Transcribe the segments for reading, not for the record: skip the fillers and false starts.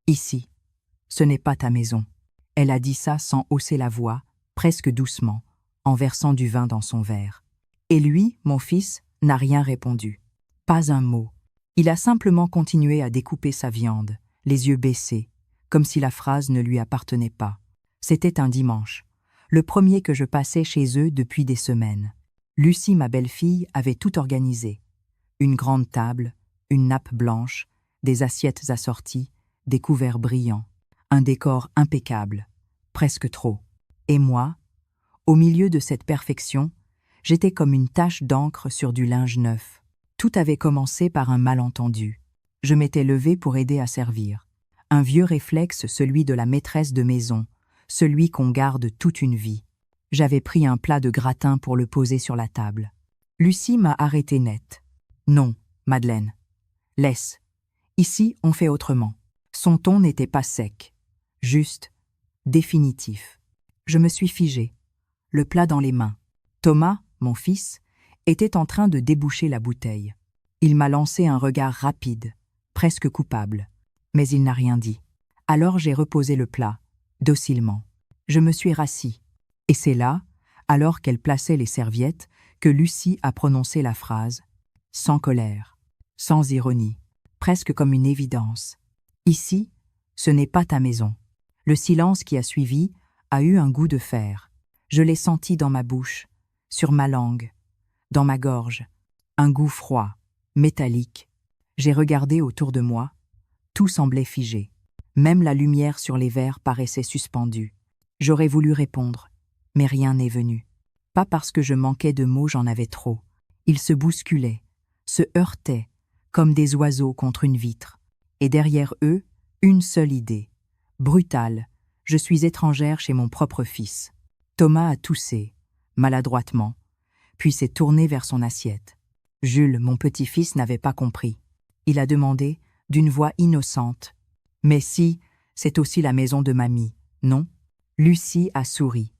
Ici, ce n'est pas ta maison. Elle a dit ça sans hausser la voix, presque doucement, en versant du vin dans son verre. Et lui, mon fils, n'a rien répondu. Pas un mot. Il a simplement continué à découper sa viande, les yeux baissés, comme si la phrase ne lui appartenait pas. C'était un dimanche, le premier que je passais chez eux depuis des semaines. Lucie, ma belle-fille, avait tout organisé. Une grande table, une nappe blanche, des assiettes assorties, des couverts brillants, un décor impeccable, presque trop. Et moi, au milieu de cette perfection, j'étais comme une tache d'encre sur du linge neuf. Tout avait commencé par un malentendu. Je m'étais levée pour aider à servir. Un vieux réflexe, celui de la maîtresse de maison, celui qu'on garde toute une vie. J'avais pris un plat de gratin pour le poser sur la table. Lucie m'a arrêté net. « Non, Madeleine. Laisse. Ici, on fait autrement. » Son ton n'était pas sec, juste, définitif. Je me suis figée, le plat dans les mains. Thomas, mon fils, était en train de déboucher la bouteille. Il m'a lancé un regard rapide, presque coupable, mais il n'a rien dit. Alors j'ai reposé le plat, docilement. Je me suis rassis. Et c'est là, alors qu'elle plaçait les serviettes, que Lucie a prononcé la phrase, sans colère, sans ironie, presque comme une évidence. Ici, ce n'est pas ta maison. Le silence qui a suivi a eu un goût de fer. Je l'ai senti dans ma bouche, sur ma langue, dans ma gorge. Un goût froid, métallique. J'ai regardé autour de moi. Tout semblait figé. Même la lumière sur les verres paraissait suspendue. J'aurais voulu répondre, mais rien n'est venu. Pas parce que je manquais de mots, j'en avais trop. Ils se bousculaient, se heurtaient, comme des oiseaux contre une vitre. Et derrière eux, une seule idée. Brutale, je suis étrangère chez mon propre fils. Thomas a toussé, maladroitement, puis s'est tourné vers son assiette. Jules, mon petit-fils, n'avait pas compris. Il a demandé, d'une voix innocente, « Mais si, c'est aussi la maison de mamie, non ?» Lucie a souri,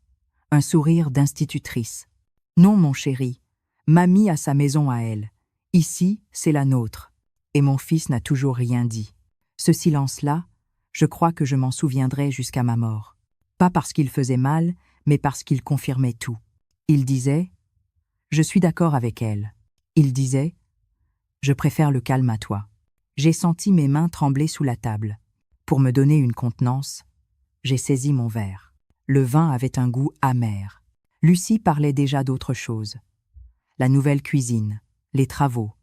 un sourire d'institutrice. « Non, mon chéri, mamie a sa maison à elle. Ici, c'est la nôtre. » Et mon fils n'a toujours rien dit. Ce silence-là, je crois que je m'en souviendrai jusqu'à ma mort. Pas parce qu'il faisait mal, mais parce qu'il confirmait tout. Il disait « Je suis d'accord avec elle ». Il disait « Je préfère le calme à toi ». J'ai senti mes mains trembler sous la table. Pour me donner une contenance, j'ai saisi mon verre. Le vin avait un goût amer. Lucie parlait déjà d'autre chose. La nouvelle cuisine, les travaux,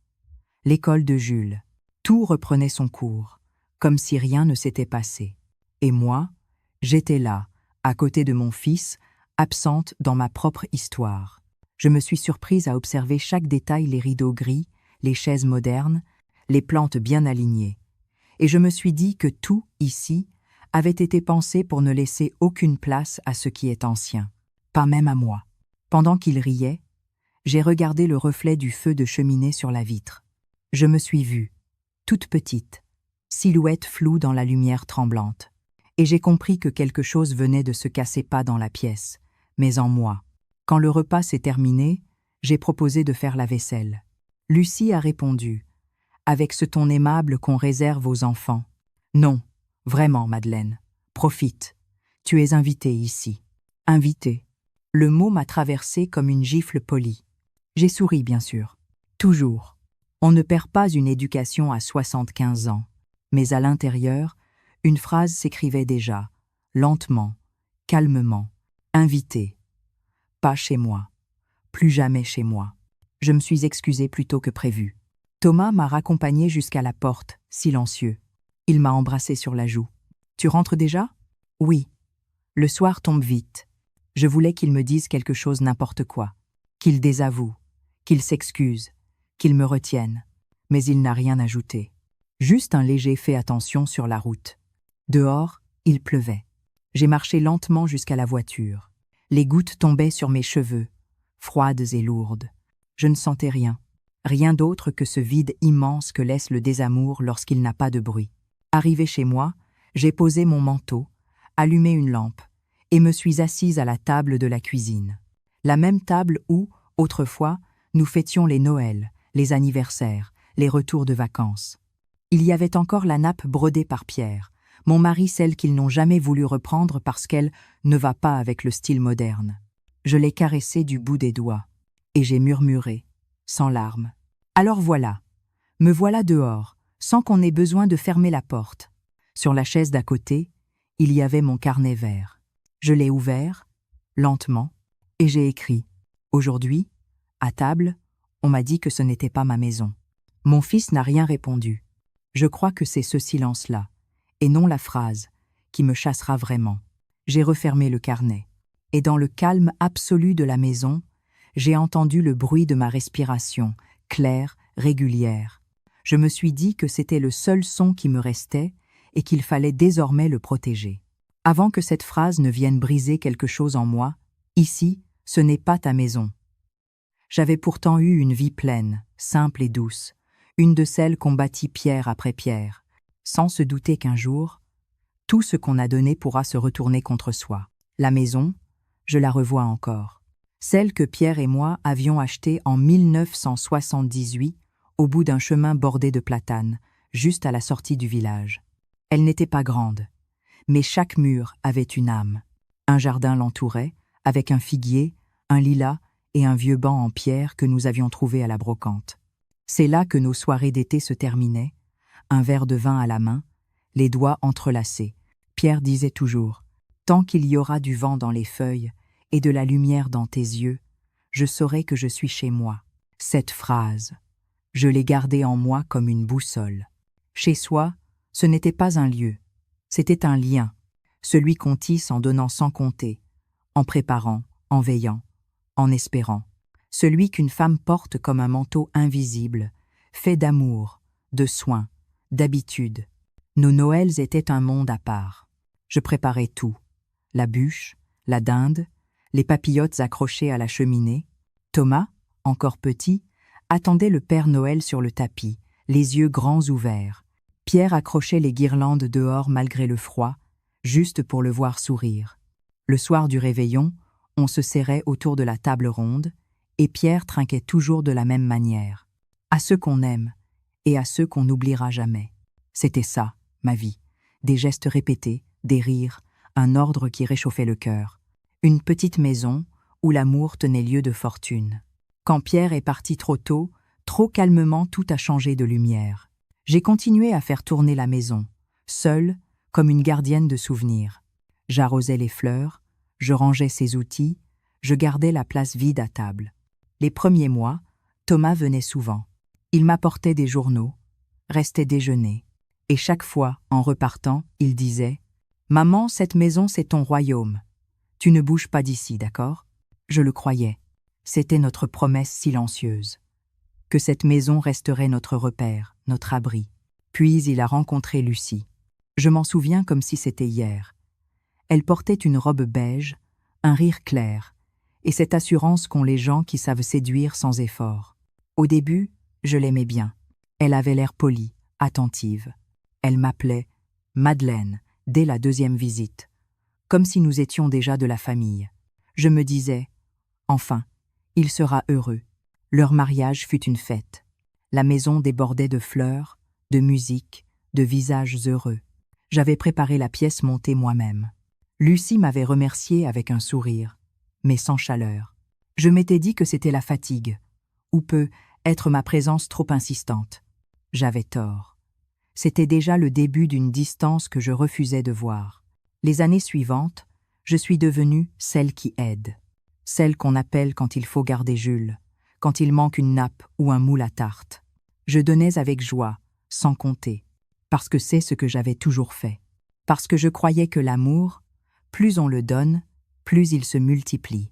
l'école de Jules. Tout reprenait son cours, comme si rien ne s'était passé. Et moi, j'étais là, à côté de mon fils, absente dans ma propre histoire. Je me suis surprise à observer chaque détail, les rideaux gris, les chaises modernes, les plantes bien alignées. Et je me suis dit que tout, ici, avait été pensé pour ne laisser aucune place à ce qui est ancien, pas même à moi. Pendant qu'il riait, j'ai regardé le reflet du feu de cheminée sur la vitre. Je me suis vue, toute petite, silhouette floue dans la lumière tremblante. Et j'ai compris que quelque chose venait de se casser pas dans la pièce, mais en moi. Quand le repas s'est terminé, j'ai proposé de faire la vaisselle. Lucie a répondu, avec ce ton aimable qu'on réserve aux enfants. « Non, vraiment, Madeleine, profite. Tu es invitée ici. » Invitée. Le mot m'a traversé comme une gifle polie. J'ai souri, bien sûr. Toujours. On ne perd pas une éducation à 75 ans. Mais à l'intérieur, une phrase s'écrivait déjà, lentement, calmement. Invitée. Pas chez moi. Plus jamais chez moi. Je me suis excusée plus tôt que prévu. Thomas m'a raccompagnée jusqu'à la porte, silencieux. Il m'a embrassée sur la joue. « Tu rentres déjà ?»« Oui. Le soir tombe vite. Je voulais qu'il me dise quelque chose, n'importe quoi. Qu'il désavoue, qu'il s'excuse, qu'il me retienne. Mais il n'a rien ajouté. Juste un léger « fais attention » sur la route. Dehors, il pleuvait. J'ai marché lentement jusqu'à la voiture. Les gouttes tombaient sur mes cheveux, froides et lourdes. Je ne sentais rien. Rien d'autre que ce vide immense que laisse le désamour lorsqu'il n'a pas de bruit. Arrivé chez moi, j'ai posé mon manteau, allumé une lampe, et me suis assise à la table de la cuisine. La même table où, autrefois, nous fêtions les Noëls, les anniversaires, les retours de vacances. Il y avait encore la nappe brodée par Pierre, Mon mari, celle qu'ils n'ont jamais voulu reprendre parce qu'elle ne va pas avec le style moderne. Je l'ai caressée du bout des doigts, et j'ai murmuré, sans larmes. Alors voilà, me voilà dehors, sans qu'on ait besoin de fermer la porte. Sur la chaise d'à côté, il y avait mon carnet vert. Je l'ai ouvert, lentement, et j'ai écrit « Aujourd'hui, à table, on m'a dit que ce n'était pas ma maison. » Mon fils n'a rien répondu. Je crois que c'est ce silence-là, et non la phrase, qui me chassera vraiment. J'ai refermé le carnet, et dans le calme absolu de la maison, j'ai entendu le bruit de ma respiration, claire, régulière. Je me suis dit que c'était le seul son qui me restait et qu'il fallait désormais le protéger. Avant que cette phrase ne vienne briser quelque chose en moi, ici, ce n'est pas ta maison. J'avais pourtant eu une vie pleine, simple et douce, une de celles qu'on bâtit pierre après pierre, sans se douter qu'un jour, tout ce qu'on a donné pourra se retourner contre soi. La maison, je la revois encore. Celle que Pierre et moi avions achetée en 1978, au bout d'un chemin bordé de platanes, juste à la sortie du village. Elle n'était pas grande, mais chaque mur avait une âme. Un jardin l'entourait, avec un figuier, un lilas et un vieux banc en pierre que nous avions trouvé à la brocante. C'est là que nos soirées d'été se terminaient, un verre de vin à la main, les doigts entrelacés. Pierre disait toujours « Tant qu'il y aura du vent dans les feuilles et de la lumière dans tes yeux, je saurai que je suis chez moi. » Cette phrase, je l'ai gardée en moi comme une boussole. Chez soi, ce n'était pas un lieu, c'était un lien, celui qu'on tisse en donnant sans compter, en préparant, en veillant, en espérant. Celui qu'une femme porte comme un manteau invisible, fait d'amour, de soins, d'habitude. Nos Noëls étaient un monde à part. Je préparais tout, la bûche, la dinde, les papillotes accrochées à la cheminée. Thomas, encore petit, attendait le Père Noël sur le tapis, les yeux grands ouverts. Pierre accrochait les guirlandes dehors malgré le froid, juste pour le voir sourire. Le soir du réveillon, on se serrait autour de la table ronde, et Pierre trinquait toujours de la même manière. À ceux qu'on aime, et à ceux qu'on n'oubliera jamais. C'était ça, ma vie. Des gestes répétés, des rires, un ordre qui réchauffait le cœur. Une petite maison où l'amour tenait lieu de fortune. Quand Pierre est parti trop tôt, trop calmement tout a changé de lumière. J'ai continué à faire tourner la maison, seule, comme une gardienne de souvenirs. J'arrosais les fleurs, je rangeais ses outils, je gardais la place vide à table. Les premiers mois, Thomas venait souvent. Il m'apportait des journaux, restait déjeuner. Et chaque fois, en repartant, il disait « Maman, cette maison, c'est ton royaume. Tu ne bouges pas d'ici, d'accord ?» Je le croyais. C'était notre promesse silencieuse. Que cette maison resterait notre repère, notre abri. Puis il a rencontré Lucie. Je m'en souviens comme si c'était hier. Elle portait une robe beige, un rire clair, et cette assurance qu'ont les gens qui savent séduire sans effort. Au début, je l'aimais bien. Elle avait l'air polie, attentive. Elle m'appelait Madeleine dès la deuxième visite, comme si nous étions déjà de la famille. Je me disais, enfin, il sera heureux. Leur mariage fut une fête. La maison débordait de fleurs, de musique, de visages heureux. J'avais préparé la pièce montée moi-même. Lucie m'avait remercié avec un sourire, mais sans chaleur. Je m'étais dit que c'était la fatigue, ou peut être ma présence trop insistante. J'avais tort. C'était déjà le début d'une distance que je refusais de voir. Les années suivantes, je suis devenue celle qui aide. Celle qu'on appelle quand il faut garder Jules, quand il manque une nappe ou un moule à tarte. Je donnais avec joie, sans compter, parce que c'est ce que j'avais toujours fait. Parce que je croyais que l'amour, plus on le donne, plus il se multiplie.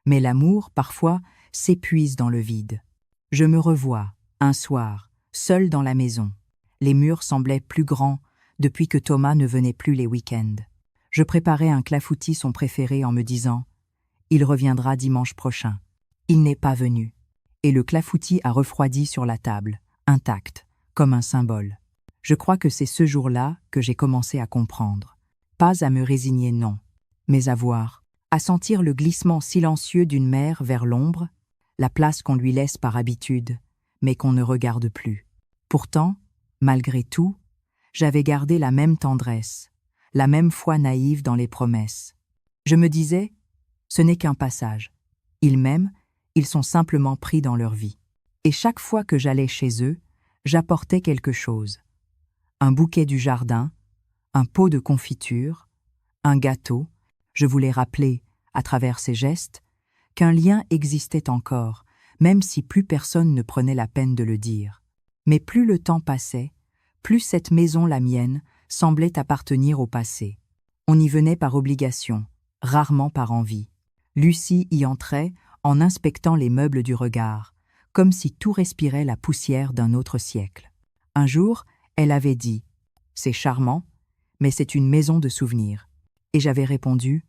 Mais l'amour, parfois, s'épuise dans le vide. Je me revois, un soir, seule dans la maison. Les murs semblaient plus grands depuis que Thomas ne venait plus les week-ends. Je préparais un clafoutis son préféré en me disant « Il reviendra dimanche prochain ». Il n'est pas venu. Et le clafoutis a refroidi sur la table, intact, comme un symbole. Je crois que c'est ce jour-là que j'ai commencé à comprendre. Pas à me résigner, non, mais à voir, à sentir le glissement silencieux d'une mer vers l'ombre, la place qu'on lui laisse par habitude, mais qu'on ne regarde plus. Pourtant, malgré tout, j'avais gardé la même tendresse, la même foi naïve dans les promesses. Je me disais, ce n'est qu'un passage. Ils m'aiment, ils sont simplement pris dans leur vie. Et chaque fois que j'allais chez eux, j'apportais quelque chose. Un bouquet du jardin, un pot de confiture, un gâteau. Je voulais rappeler, à travers ces gestes, qu'un lien existait encore, même si plus personne ne prenait la peine de le dire. Mais plus le temps passait, plus cette maison, la mienne, semblait appartenir au passé. On y venait par obligation, rarement par envie. Lucie y entrait en inspectant les meubles du regard, comme si tout respirait la poussière d'un autre siècle. Un jour, elle avait dit « C'est charmant, mais c'est une maison de souvenirs. » Et j'avais répondu,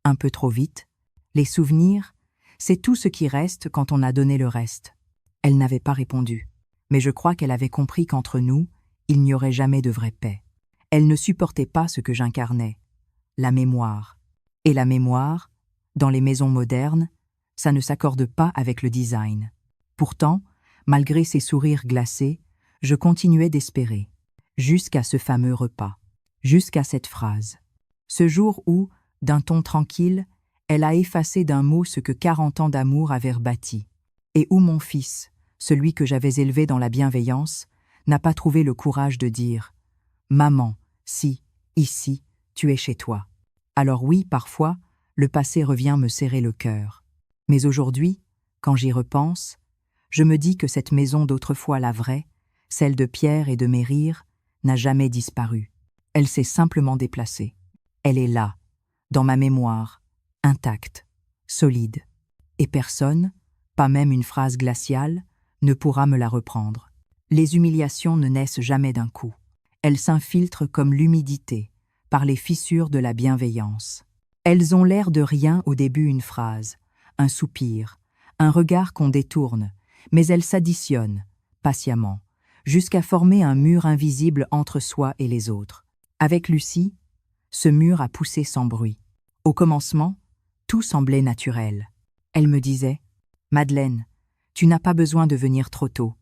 un peu trop vite, « Les souvenirs, c'est tout ce qui reste quand on a donné le reste. » Elle n'avait pas répondu, mais je crois qu'elle avait compris qu'entre nous, il n'y aurait jamais de vraie paix. Elle ne supportait pas ce que j'incarnais, la mémoire. Et la mémoire, dans les maisons modernes, ça ne s'accorde pas avec le design. Pourtant, malgré ses sourires glacés, je continuais d'espérer, jusqu'à ce fameux repas, jusqu'à cette phrase. Ce jour où, d'un ton tranquille, elle a effacé d'un mot ce que 40 ans d'amour avaient bâti, et où mon fils, celui que j'avais élevé dans la bienveillance, n'a pas trouvé le courage de dire « Maman, si, ici, tu es chez toi. » Alors oui, parfois, le passé revient me serrer le cœur. Mais aujourd'hui, quand j'y repense, je me dis que cette maison d'autrefois la vraie, celle de Pierre et de mes rires, n'a jamais disparu. Elle s'est simplement déplacée. Elle est là, dans ma mémoire, intacte, solide. Et personne, pas même une phrase glaciale, ne pourra me la reprendre. Les humiliations ne naissent jamais d'un coup. Elles s'infiltrent comme l'humidité, par les fissures de la bienveillance. Elles ont l'air de rien au début, une phrase, un soupir, un regard qu'on détourne, mais elles s'additionnent, patiemment, jusqu'à former un mur invisible entre soi et les autres. Avec Lucie, ce mur a poussé sans bruit. Au commencement, tout semblait naturel. Elle me disait « Madeleine, tu n'as pas besoin de venir trop tôt.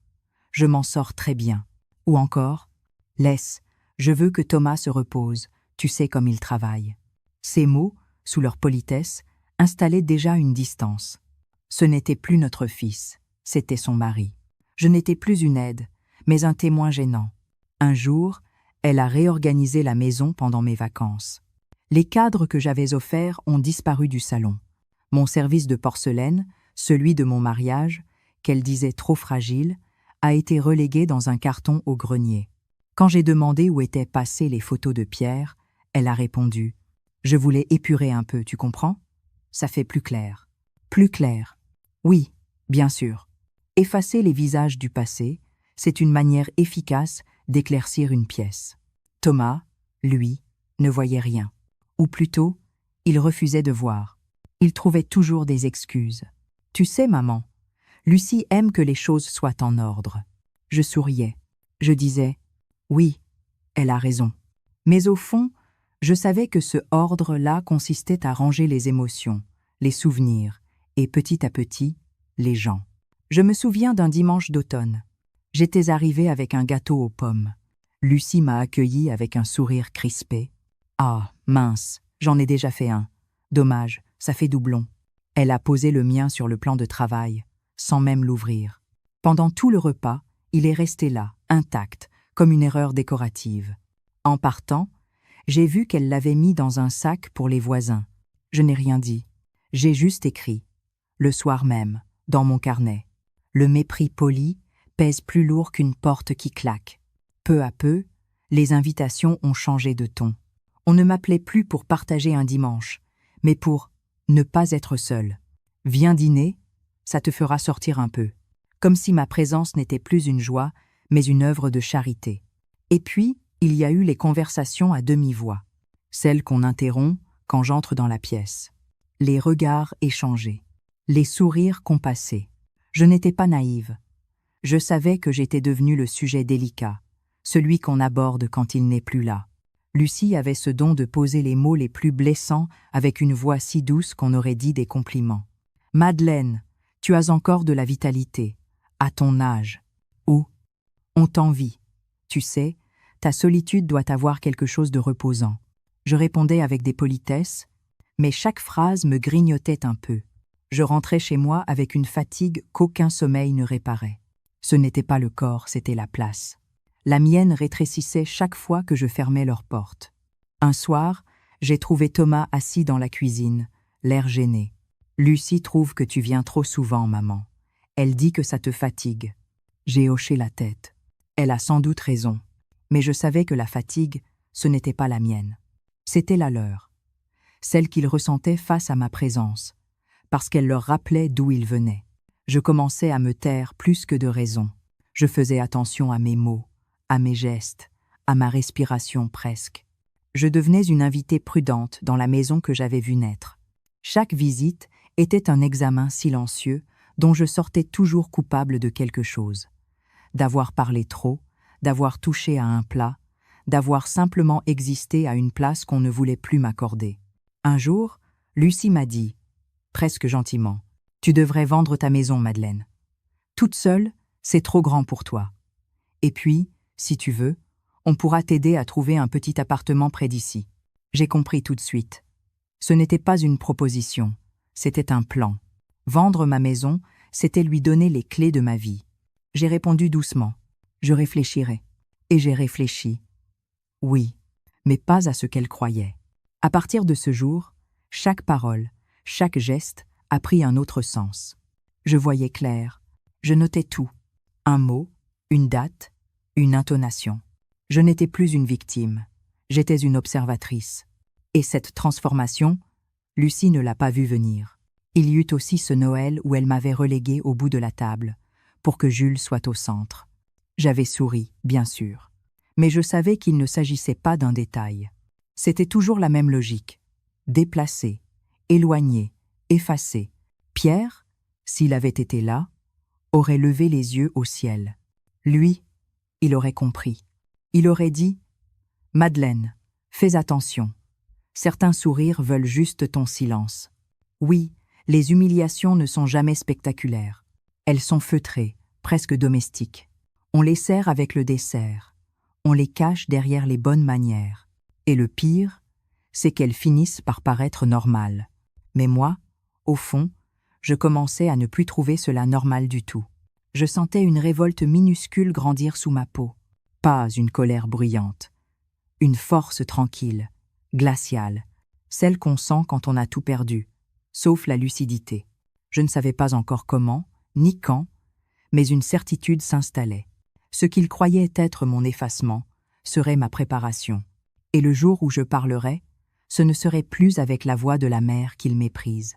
Je m'en sors très bien. » Ou encore « Laisse, je veux que Thomas se repose, tu sais comme il travaille. » Ces mots, sous leur politesse, installaient déjà une distance. Ce n'était plus notre fils, c'était son mari. Je n'étais plus une aide, mais un témoin gênant. Un jour, elle a réorganisé la maison pendant mes vacances. Les cadres que j'avais offerts ont disparu du salon. Mon service de porcelaine, celui de mon mariage, qu'elle disait trop fragile, a été relégué dans un carton au grenier. Quand j'ai demandé où étaient passées les photos de Pierre, elle a répondu « Je voulais épurer un peu, tu comprends? Ça fait plus clair. » Plus clair. Oui, bien sûr. Effacer les visages du passé, c'est une manière efficace d'éclaircir une pièce. Thomas, lui, ne voyait rien. Ou plutôt, il refusait de voir. Il trouvait toujours des excuses. « Tu sais, maman, Lucie aime que les choses soient en ordre. » Je souriais. Je disais « Oui, elle a raison. » Mais au fond, je savais que ce ordre-là consistait à ranger les émotions, les souvenirs, et petit à petit, les gens. Je me souviens d'un dimanche d'automne. J'étais arrivée avec un gâteau aux pommes. Lucie m'a accueilli avec un sourire crispé. « Ah, mince, j'en ai déjà fait un. Dommage, ça fait doublon. » Elle a posé le mien sur le plan de travail, sans même l'ouvrir. Pendant tout le repas, il est resté là, intact, comme une erreur décorative. En partant, j'ai vu qu'elle l'avait mis dans un sac pour les voisins. Je n'ai rien dit. J'ai juste écrit. Le soir même, dans mon carnet. Le mépris poli pèse plus lourd qu'une porte qui claque. Peu à peu, les invitations ont changé de ton. On ne m'appelait plus pour partager un dimanche, mais pour ne pas être seul. Viens dîner, ça te fera sortir un peu. Comme si ma présence n'était plus une joie, mais une œuvre de charité. Et puis, il y a eu les conversations à demi-voix, celles qu'on interrompt quand j'entre dans la pièce. Les regards échangés, les sourires compassés. Je n'étais pas naïve. Je savais que j'étais devenue le sujet délicat, celui qu'on aborde quand il n'est plus là. Lucie avait ce don de poser les mots les plus blessants avec une voix si douce qu'on aurait dit des compliments. « Madeleine, tu as encore de la vitalité, à ton âge. » Ou « On t'envie. Tu sais, ta solitude doit avoir quelque chose de reposant. » Je répondais avec des politesses, mais chaque phrase me grignotait un peu. Je rentrais chez moi avec une fatigue qu'aucun sommeil ne réparait. Ce n'était pas le corps, c'était la place. La mienne rétrécissait chaque fois que je fermais leur porte. Un soir, j'ai trouvé Thomas assis dans la cuisine, l'air gêné. « Lucie trouve que tu viens trop souvent, maman. Elle dit que ça te fatigue. » J'ai hoché la tête. Elle a sans doute raison, mais je savais que la fatigue, ce n'était pas la mienne. C'était la leur, celle qu'ils ressentaient face à ma présence, parce qu'elle leur rappelait d'où ils venaient. Je commençais à me taire plus que de raison. Je faisais attention à mes mots, à mes gestes, à ma respiration presque. Je devenais une invitée prudente dans la maison que j'avais vue naître. Chaque visite était un examen silencieux dont je sortais toujours coupable de quelque chose. D'avoir parlé trop, d'avoir touché à un plat, d'avoir simplement existé à une place qu'on ne voulait plus m'accorder. Un jour, Lucie m'a dit, presque gentiment, « Tu devrais vendre ta maison, Madeleine. Toute seule, c'est trop grand pour toi. Et puis, si tu veux, on pourra t'aider à trouver un petit appartement près d'ici. » J'ai compris tout de suite. Ce n'était pas une proposition, c'était un plan. Vendre ma maison, c'était lui donner les clés de ma vie. J'ai répondu doucement. Je réfléchirai. Et j'ai réfléchi. Oui, mais pas à ce qu'elle croyait. À partir de ce jour, chaque parole, chaque geste a pris un autre sens. Je voyais clair. Je notais tout. Un mot, une date, une intonation. Je n'étais plus une victime. J'étais une observatrice. Et cette transformation, Lucie ne l'a pas vue venir. Il y eut aussi ce Noël où elle m'avait relégué au bout de la table, pour que Jules soit au centre. J'avais souri, bien sûr. Mais je savais qu'il ne s'agissait pas d'un détail. C'était toujours la même logique. Déplacé, éloigné, effacé. Pierre, s'il avait été là, aurait levé les yeux au ciel. Lui, il aurait compris. Il aurait dit « Madeleine, fais attention. Certains sourires veulent juste ton silence. Oui, les humiliations ne sont jamais spectaculaires. Elles sont feutrées, presque domestiques. On les sert avec le dessert. On les cache derrière les bonnes manières. Et le pire, c'est qu'elles finissent par paraître normales. Mais moi, au fond, je commençais à ne plus trouver cela normal du tout. Je sentais une révolte minuscule grandir sous ma peau. Pas une colère bruyante. Une force tranquille, glaciale, celle qu'on sent quand on a tout perdu, sauf la lucidité. Je ne savais pas encore comment, ni quand, mais une certitude s'installait. Ce qu'il croyait être mon effacement serait ma préparation. Et le jour où je parlerais, ce ne serait plus avec la voix de la mère qu'ils méprisent,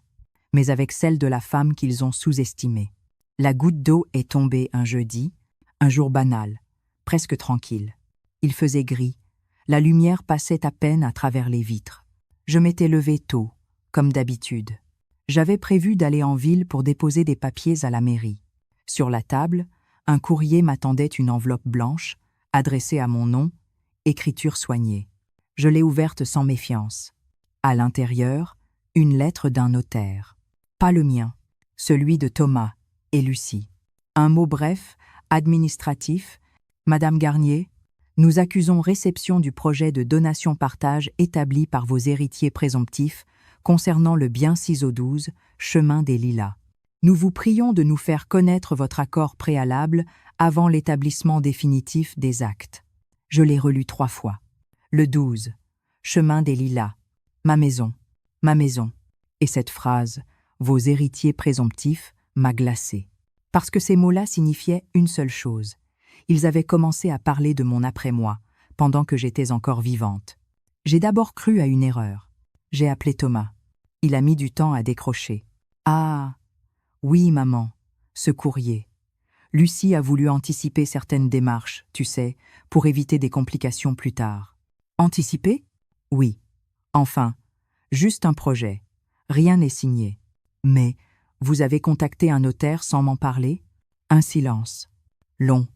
mais avec celle de la femme qu'ils ont sous-estimée. La goutte d'eau est tombée un jeudi, un jour banal, presque tranquille. Il faisait gris, la lumière passait à peine à travers les vitres. Je m'étais levée tôt, comme d'habitude. J'avais prévu d'aller en ville pour déposer des papiers à la mairie. Sur la table, un courrier m'attendait, une enveloppe blanche, adressée à mon nom, écriture soignée. Je l'ai ouverte sans méfiance. À l'intérieur, une lettre d'un notaire. Pas le mien, celui de Thomas et Lucie. Un mot bref, administratif. Madame Garnier, nous accusons réception du projet de donation-partage établi par vos héritiers présomptifs concernant le bien 6 au 12, chemin des Lilas. Nous vous prions de nous faire connaître votre accord préalable avant l'établissement définitif des actes. Je l'ai relu 3 fois. Le 12, chemin des Lilas. Ma maison, ma maison. Et cette phrase, vos héritiers présomptifs, m'a glacé. Parce que ces mots-là signifiaient une seule chose. Ils avaient commencé à parler de mon après-moi, pendant que j'étais encore vivante. J'ai d'abord cru à une erreur. J'ai appelé Thomas. Il a mis du temps à décrocher. Ah, oui, maman, ce courrier. Lucie a voulu anticiper certaines démarches, tu sais, pour éviter des complications plus tard. Anticiper? Oui. Enfin, juste un projet. Rien n'est signé. Mais vous avez contacté un notaire sans m'en parler? Un silence. Long,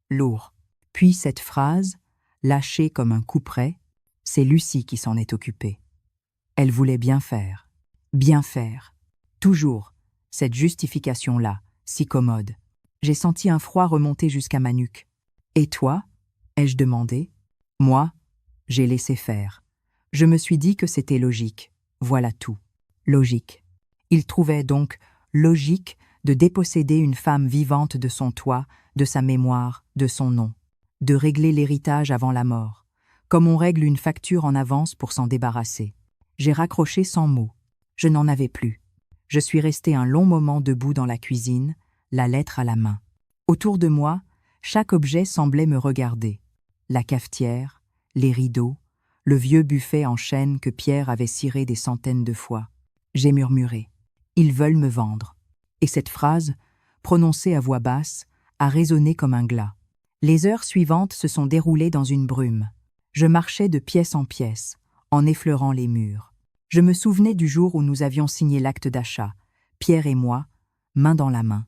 lourd. Puis cette phrase, lâchée comme un couperet, c'est Lucie qui s'en est occupée. Elle voulait bien faire. Bien faire. Toujours, cette justification-là, si commode. J'ai senti un froid remonter jusqu'à ma nuque. « Et toi ?» ai-je demandé. Moi, j'ai laissé faire. Je me suis dit que c'était logique. Voilà tout. Logique. Il trouvait donc logique de déposséder une femme vivante de son toit, de sa mémoire, de son nom, de régler l'héritage avant la mort, comme on règle une facture en avance pour s'en débarrasser. J'ai raccroché sans mots. Je n'en avais plus. Je suis resté un long moment debout dans la cuisine, la lettre à la main. Autour de moi, chaque objet semblait me regarder. La cafetière, les rideaux, le vieux buffet en chêne que Pierre avait ciré des centaines de fois. J'ai murmuré. Ils veulent me vendre. Et cette phrase, prononcée à voix basse, a résonné comme un glas. Les heures suivantes se sont déroulées dans une brume. Je marchais de pièce en pièce, en effleurant les murs. Je me souvenais du jour où nous avions signé l'acte d'achat, Pierre et moi, main dans la main,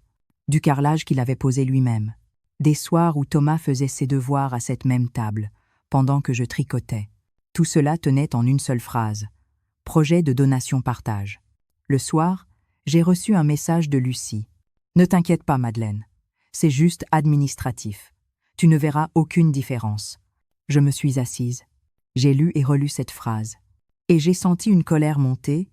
du carrelage qu'il avait posé lui-même, des soirs où Thomas faisait ses devoirs à cette même table, pendant que je tricotais. Tout cela tenait en une seule phrase. Projet de donation-partage. Le soir, j'ai reçu un message de Lucie. « Ne t'inquiète pas, Madeleine. C'est juste administratif. Tu ne verras aucune différence. » Je me suis assise. J'ai lu et relu cette phrase. Et j'ai senti une colère monter,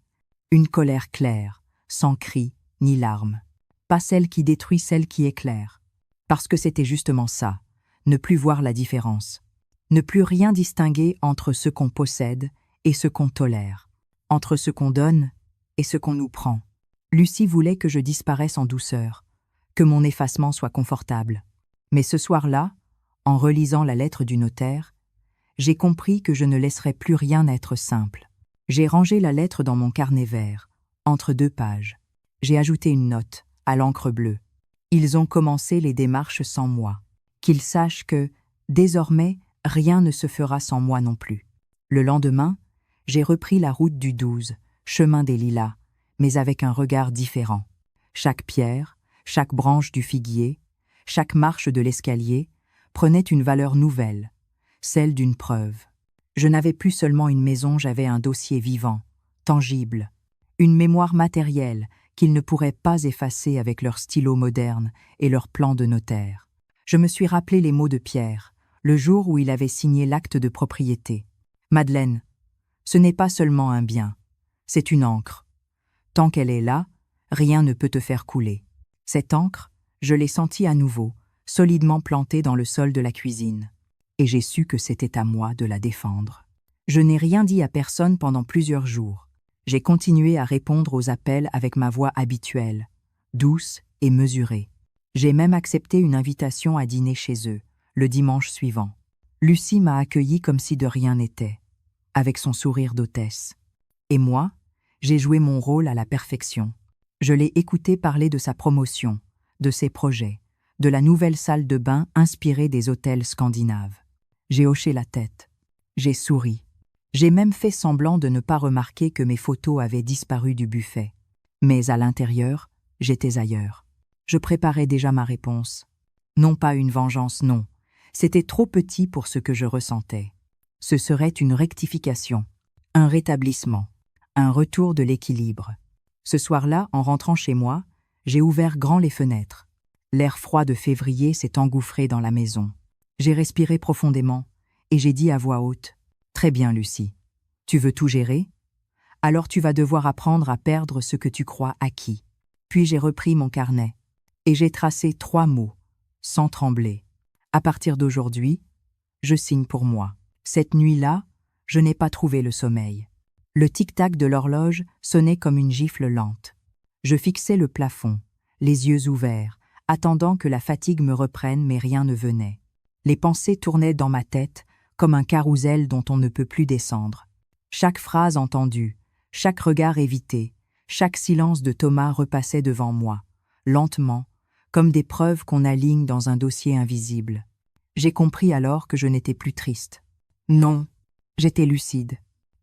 une colère claire, sans cri ni larmes. Pas celle qui détruit celle qui éclaire. Parce que c'était justement ça, ne plus voir la différence. Ne plus rien distinguer entre ce qu'on possède et ce qu'on tolère. Entre ce qu'on donne et ce qu'on nous prend. Lucie voulait que je disparaisse en douceur, que mon effacement soit confortable. Mais ce soir-là, en relisant la lettre du notaire, j'ai compris que je ne laisserais plus rien être simple. J'ai rangé la lettre dans mon carnet vert, entre 2 pages. J'ai ajouté une note, à l'encre bleue. Ils ont commencé les démarches sans moi. Qu'ils sachent que, désormais, rien ne se fera sans moi non plus. Le lendemain, j'ai repris la route du 12, chemin des Lilas, mais avec un regard différent. Chaque pierre, chaque branche du figuier, chaque marche de l'escalier prenait une valeur nouvelle, celle d'une preuve. Je n'avais plus seulement une maison, j'avais un dossier vivant, tangible, une mémoire matérielle qu'ils ne pourraient pas effacer avec leur stylo moderne et leur plan de notaire. Je me suis rappelé les mots de Pierre, le jour où il avait signé l'acte de propriété. « Madeleine, ce n'est pas seulement un bien, c'est une encre. Tant qu'elle est là, rien ne peut te faire couler. » Cette encre, je l'ai sentie à nouveau, solidement plantée dans le sol de la cuisine. Et j'ai su que c'était à moi de la défendre. Je n'ai rien dit à personne pendant plusieurs jours. J'ai continué à répondre aux appels avec ma voix habituelle, douce et mesurée. J'ai même accepté une invitation à dîner chez eux, le dimanche suivant. Lucie m'a accueilli comme si de rien n'était, avec son sourire d'hôtesse. Et moi, j'ai joué mon rôle à la perfection. Je l'ai écouté parler de sa promotion, de ses projets, de la nouvelle salle de bain inspirée des hôtels scandinaves. J'ai hoché la tête. J'ai souri. J'ai même fait semblant de ne pas remarquer que mes photos avaient disparu du buffet. Mais à l'intérieur, j'étais ailleurs. Je préparais déjà ma réponse. Non pas une vengeance, non. C'était trop petit pour ce que je ressentais. Ce serait une rectification, un rétablissement, un retour de l'équilibre. Ce soir-là, en rentrant chez moi, j'ai ouvert grand les fenêtres. L'air froid de février s'est engouffré dans la maison. J'ai respiré profondément et j'ai dit à voix haute « Très bien, Lucie. Tu veux tout gérer? Alors tu vas devoir apprendre à perdre ce que tu crois acquis. » Puis j'ai repris mon carnet et j'ai tracé 3 mots, sans trembler. À partir d'aujourd'hui, je signe pour moi. Cette nuit-là, je n'ai pas trouvé le sommeil. Le tic-tac de l'horloge sonnait comme une gifle lente. Je fixais le plafond, les yeux ouverts, attendant que la fatigue me reprenne, mais rien ne venait. Les pensées tournaient dans ma tête comme un carrousel dont on ne peut plus descendre. Chaque phrase entendue, chaque regard évité, chaque silence de Thomas repassait devant moi, lentement, comme des preuves qu'on aligne dans un dossier invisible. J'ai compris alors que je n'étais plus triste. Non, j'étais lucide.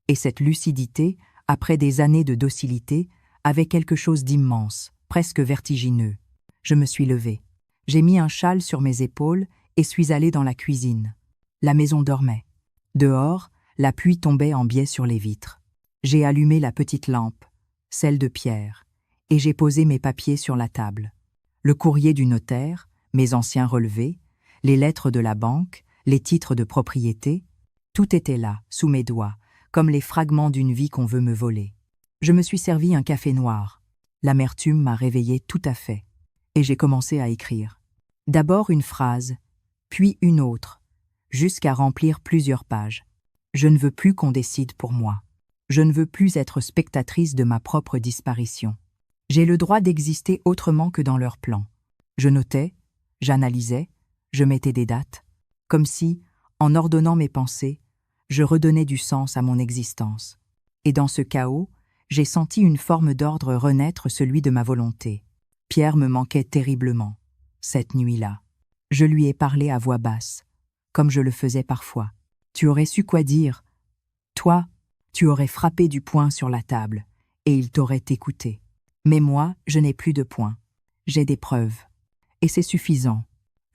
Et cette lucidité, après des années de docilité, avait quelque chose d'immense, presque vertigineux. Je me suis levée. J'ai mis un châle sur mes épaules et suis allée dans la cuisine. La maison dormait. Dehors, la pluie tombait en biais sur les vitres. J'ai allumé la petite lampe, celle de Pierre, et j'ai posé mes papiers sur la table. Le courrier du notaire, mes anciens relevés, les lettres de la banque, les titres de propriété, tout était là, sous mes doigts, comme les fragments d'une vie qu'on veut me voler. Je me suis servi un café noir. L'amertume m'a réveillé tout à fait. Et j'ai commencé à écrire. D'abord une phrase, puis une autre, jusqu'à remplir plusieurs pages. Je ne veux plus qu'on décide pour moi. Je ne veux plus être spectatrice de ma propre disparition. J'ai le droit d'exister autrement que dans leur plan. Je notais, j'analysais, je mettais des dates, comme si, en ordonnant mes pensées, je redonnais du sens à mon existence. Et dans ce chaos, j'ai senti une forme d'ordre renaître, celui de ma volonté. Pierre me manquait terriblement, cette nuit-là. Je lui ai parlé à voix basse, comme je le faisais parfois. Tu aurais su quoi dire. Toi, tu aurais frappé du poing sur la table, et il t'aurait écouté. Mais moi, je n'ai plus de poing. J'ai des preuves. Et c'est suffisant.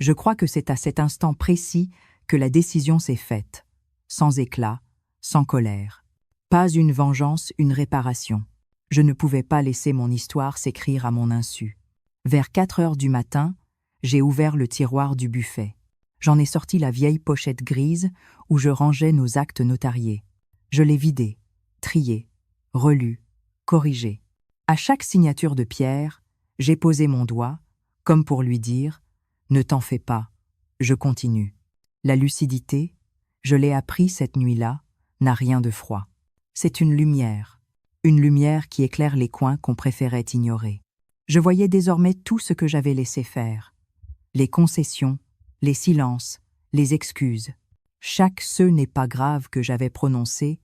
Je crois que c'est à cet instant précis que la décision s'est faite. Sans éclat, sans colère. Pas une vengeance, une réparation. Je ne pouvais pas laisser mon histoire s'écrire à mon insu. Vers 4 heures du matin, j'ai ouvert le tiroir du buffet. J'en ai sorti la vieille pochette grise où je rangeais nos actes notariés. Je l'ai vidée, triée, relue, corrigée. À chaque signature de Pierre, j'ai posé mon doigt, comme pour lui dire « Ne t'en fais pas, je continue ». La lucidité, je l'ai appris cette nuit-là, n'a rien de froid. C'est une lumière qui éclaire les coins qu'on préférait ignorer. Je voyais désormais tout ce que j'avais laissé faire. Les concessions, les silences, les excuses. Chaque « ce n'est pas grave » que j'avais prononcé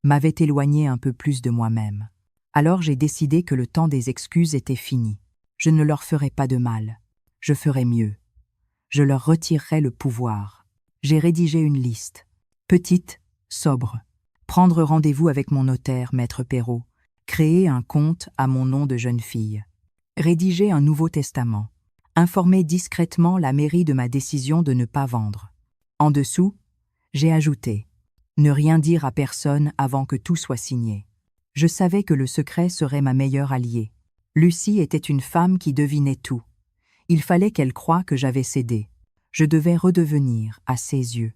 m'avait éloigné un peu plus de moi-même. Alors j'ai décidé que le temps des excuses était fini. Je ne leur ferai pas de mal. Je ferai mieux. Je leur retirerai le pouvoir. J'ai rédigé une liste. Petite, sobre. Prendre rendez-vous avec mon notaire, maître Perrault. Créer un compte à mon nom de jeune fille. Rédiger un nouveau testament. Informer discrètement la mairie de ma décision de ne pas vendre. En dessous, j'ai ajouté « Ne rien dire à personne avant que tout soit signé ». Je savais que le secret serait ma meilleure alliée. Lucie était une femme qui devinait tout. Il fallait qu'elle croie que j'avais cédé. Je devais redevenir, à ses yeux,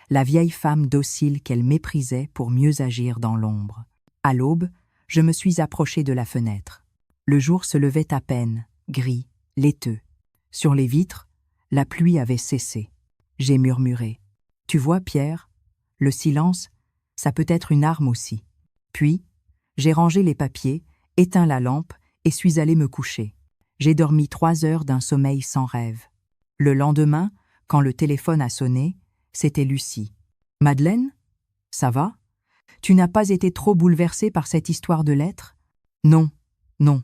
la vieille femme docile qu'elle méprisait pour mieux agir dans l'ombre. À l'aube, je me suis approché de la fenêtre. Le jour se levait à peine, gris, laiteux. Sur les vitres, la pluie avait cessé. J'ai murmuré. « Tu vois, Pierre, le silence, ça peut être une arme aussi. » Puis, j'ai rangé les papiers, éteint la lampe et suis allé me coucher. J'ai dormi 3 heures d'un sommeil sans rêve. Le lendemain, quand le téléphone a sonné, c'était Lucie. « Madeleine, ça va? Tu n'as pas été trop bouleversée par cette histoire de lettres? »« Non, non.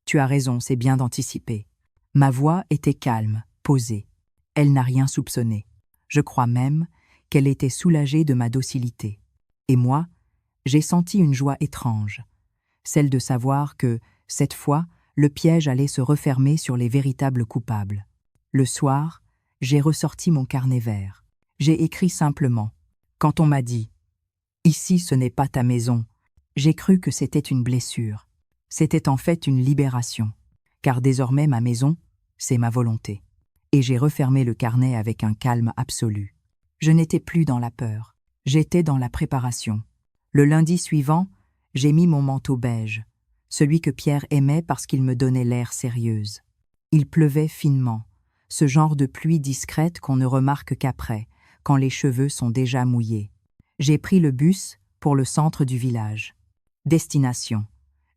Tu as raison, c'est bien d'anticiper. » Ma voix était calme, posée. Elle n'a rien soupçonné. Je crois même qu'elle était soulagée de ma docilité. Et moi, j'ai senti une joie étrange, celle de savoir que, cette fois, le piège allait se refermer sur les véritables coupables. Le soir, j'ai ressorti mon carnet vert. J'ai écrit simplement. Quand on m'a dit « Ici, ce n'est pas ta maison », j'ai cru que c'était une blessure. C'était en fait une libération, car désormais ma maison, c'est ma volonté. Et j'ai refermé le carnet avec un calme absolu. Je n'étais plus dans la peur, j'étais dans la préparation. Le lundi suivant, j'ai mis mon manteau beige, celui que Pierre aimait parce qu'il me donnait l'air sérieuse. Il pleuvait finement, ce genre de pluie discrète qu'on ne remarque qu'après, quand les cheveux sont déjà mouillés. J'ai pris le bus pour le centre du village. Destination: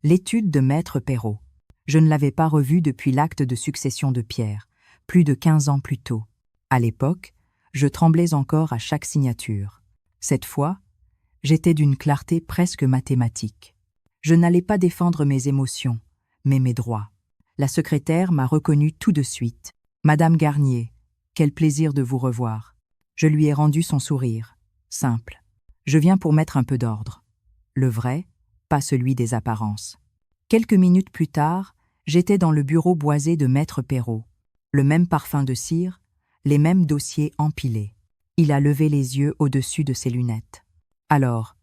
l'étude de maître Perrault. Je ne l'avais pas revu depuis l'acte de succession de Pierre, plus de 15 ans plus tôt. À l'époque, je tremblais encore à chaque signature. Cette fois, j'étais d'une clarté presque mathématique. Je n'allais pas défendre mes émotions, mais mes droits. La secrétaire m'a reconnu tout de suite. « Madame Garnier, quel plaisir de vous revoir. » Je lui ai rendu son sourire, simple. « Je viens pour mettre un peu d'ordre. » Le vrai, pas celui des apparences. Quelques minutes plus tard, j'étais dans le bureau boisé de maître Perrault. Le même parfum de cire, les mêmes dossiers empilés. Il a levé les yeux au-dessus de ses lunettes. « Alors,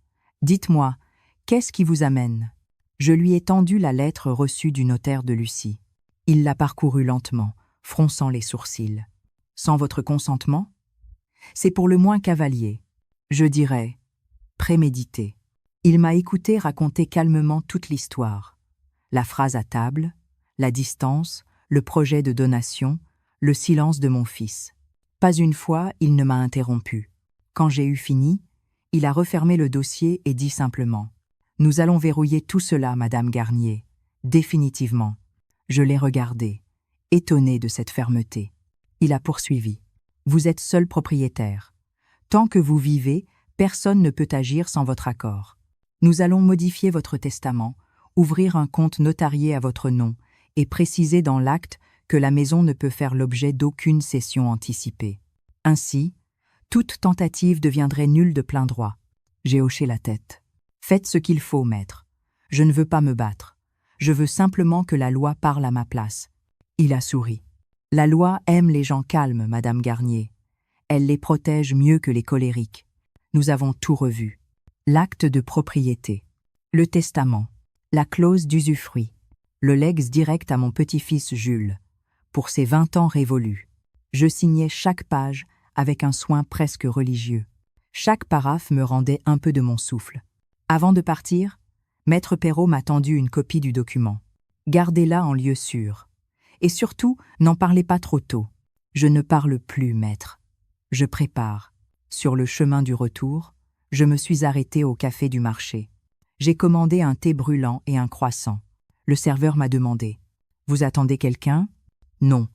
dites-moi, qu'est-ce qui vous amène ?» Je lui ai tendu la lettre reçue du notaire de Lucie. Il l'a parcourue lentement, fronçant les sourcils. « Sans votre consentement ? C'est pour le moins cavalier. Je dirais prémédité. Il m'a écouté raconter calmement toute l'histoire. La phrase à table, la distance, le projet de donation, le silence de mon fils. Pas une fois, il ne m'a interrompu. Quand j'ai eu fini, il a refermé le dossier et dit simplement « Nous allons verrouiller tout cela, Madame Garnier, définitivement. » Je l'ai regardé, étonné de cette fermeté. Il a poursuivi « Vous êtes seul propriétaire. Tant que vous vivez, personne ne peut agir sans votre accord. Nous allons modifier votre testament, ouvrir un compte notarié à votre nom et préciser dans l'acte que la maison ne peut faire l'objet d'aucune cession anticipée. Ainsi, toute tentative deviendrait nulle de plein droit. » J'ai hoché la tête. « Faites ce qu'il faut, maître. Je ne veux pas me battre. Je veux simplement que la loi parle à ma place. » Il a souri. « La loi aime les gens calmes, Madame Garnier. Elle les protège mieux que les colériques. Nous avons tout revu. L'acte de propriété, le testament, la clause d'usufruit, le legs direct à mon petit-fils Jules, pour ses 20 ans révolus. Je signais chaque page avec un soin presque religieux. Chaque paraphe me rendait un peu de mon souffle. Avant de partir, Maître Perrault m'a tendu une copie du document. Gardez-la en lieu sûr. Et surtout, n'en parlez pas trop tôt. Je ne parle plus, maître. Je prépare. Sur le chemin du retour, je me suis arrêté au café du marché. J'ai commandé un thé brûlant et un croissant. Le serveur m'a demandé « Vous attendez quelqu'un ?» « Non.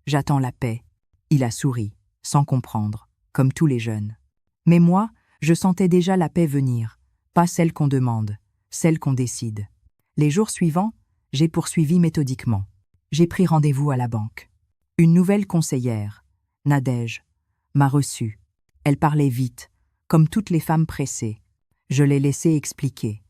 J'attends la paix. » Il a souri, sans comprendre, comme tous les jeunes. Mais moi, je sentais déjà la paix venir, pas celle qu'on demande, celle qu'on décide. Les jours suivants, j'ai poursuivi méthodiquement. J'ai pris rendez-vous à la banque. Une nouvelle conseillère, Nadège, m'a reçue. Elle parlait vite, comme toutes les femmes pressées. Je l'ai laissée expliquer.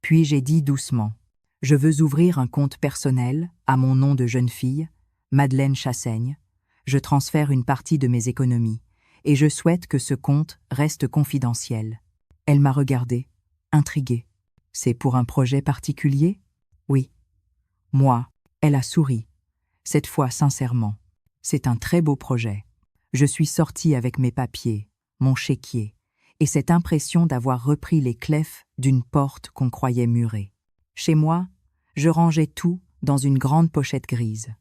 Puis j'ai dit doucement « Je veux ouvrir un compte personnel à mon nom de jeune fille, Madeleine Chassaigne. Je transfère une partie de mes économies et je souhaite que ce compte reste confidentiel. » Elle m'a regardée, intriguée. « C'est pour un projet particulier ?» ?»« Oui. » Moi, elle a souri, cette fois sincèrement. « C'est un très beau projet. » Je suis sortie avec mes papiers, mon chéquier, et cette impression d'avoir repris les clefs d'une porte qu'on croyait murée. Chez moi, je rangeais tout dans une grande pochette grise.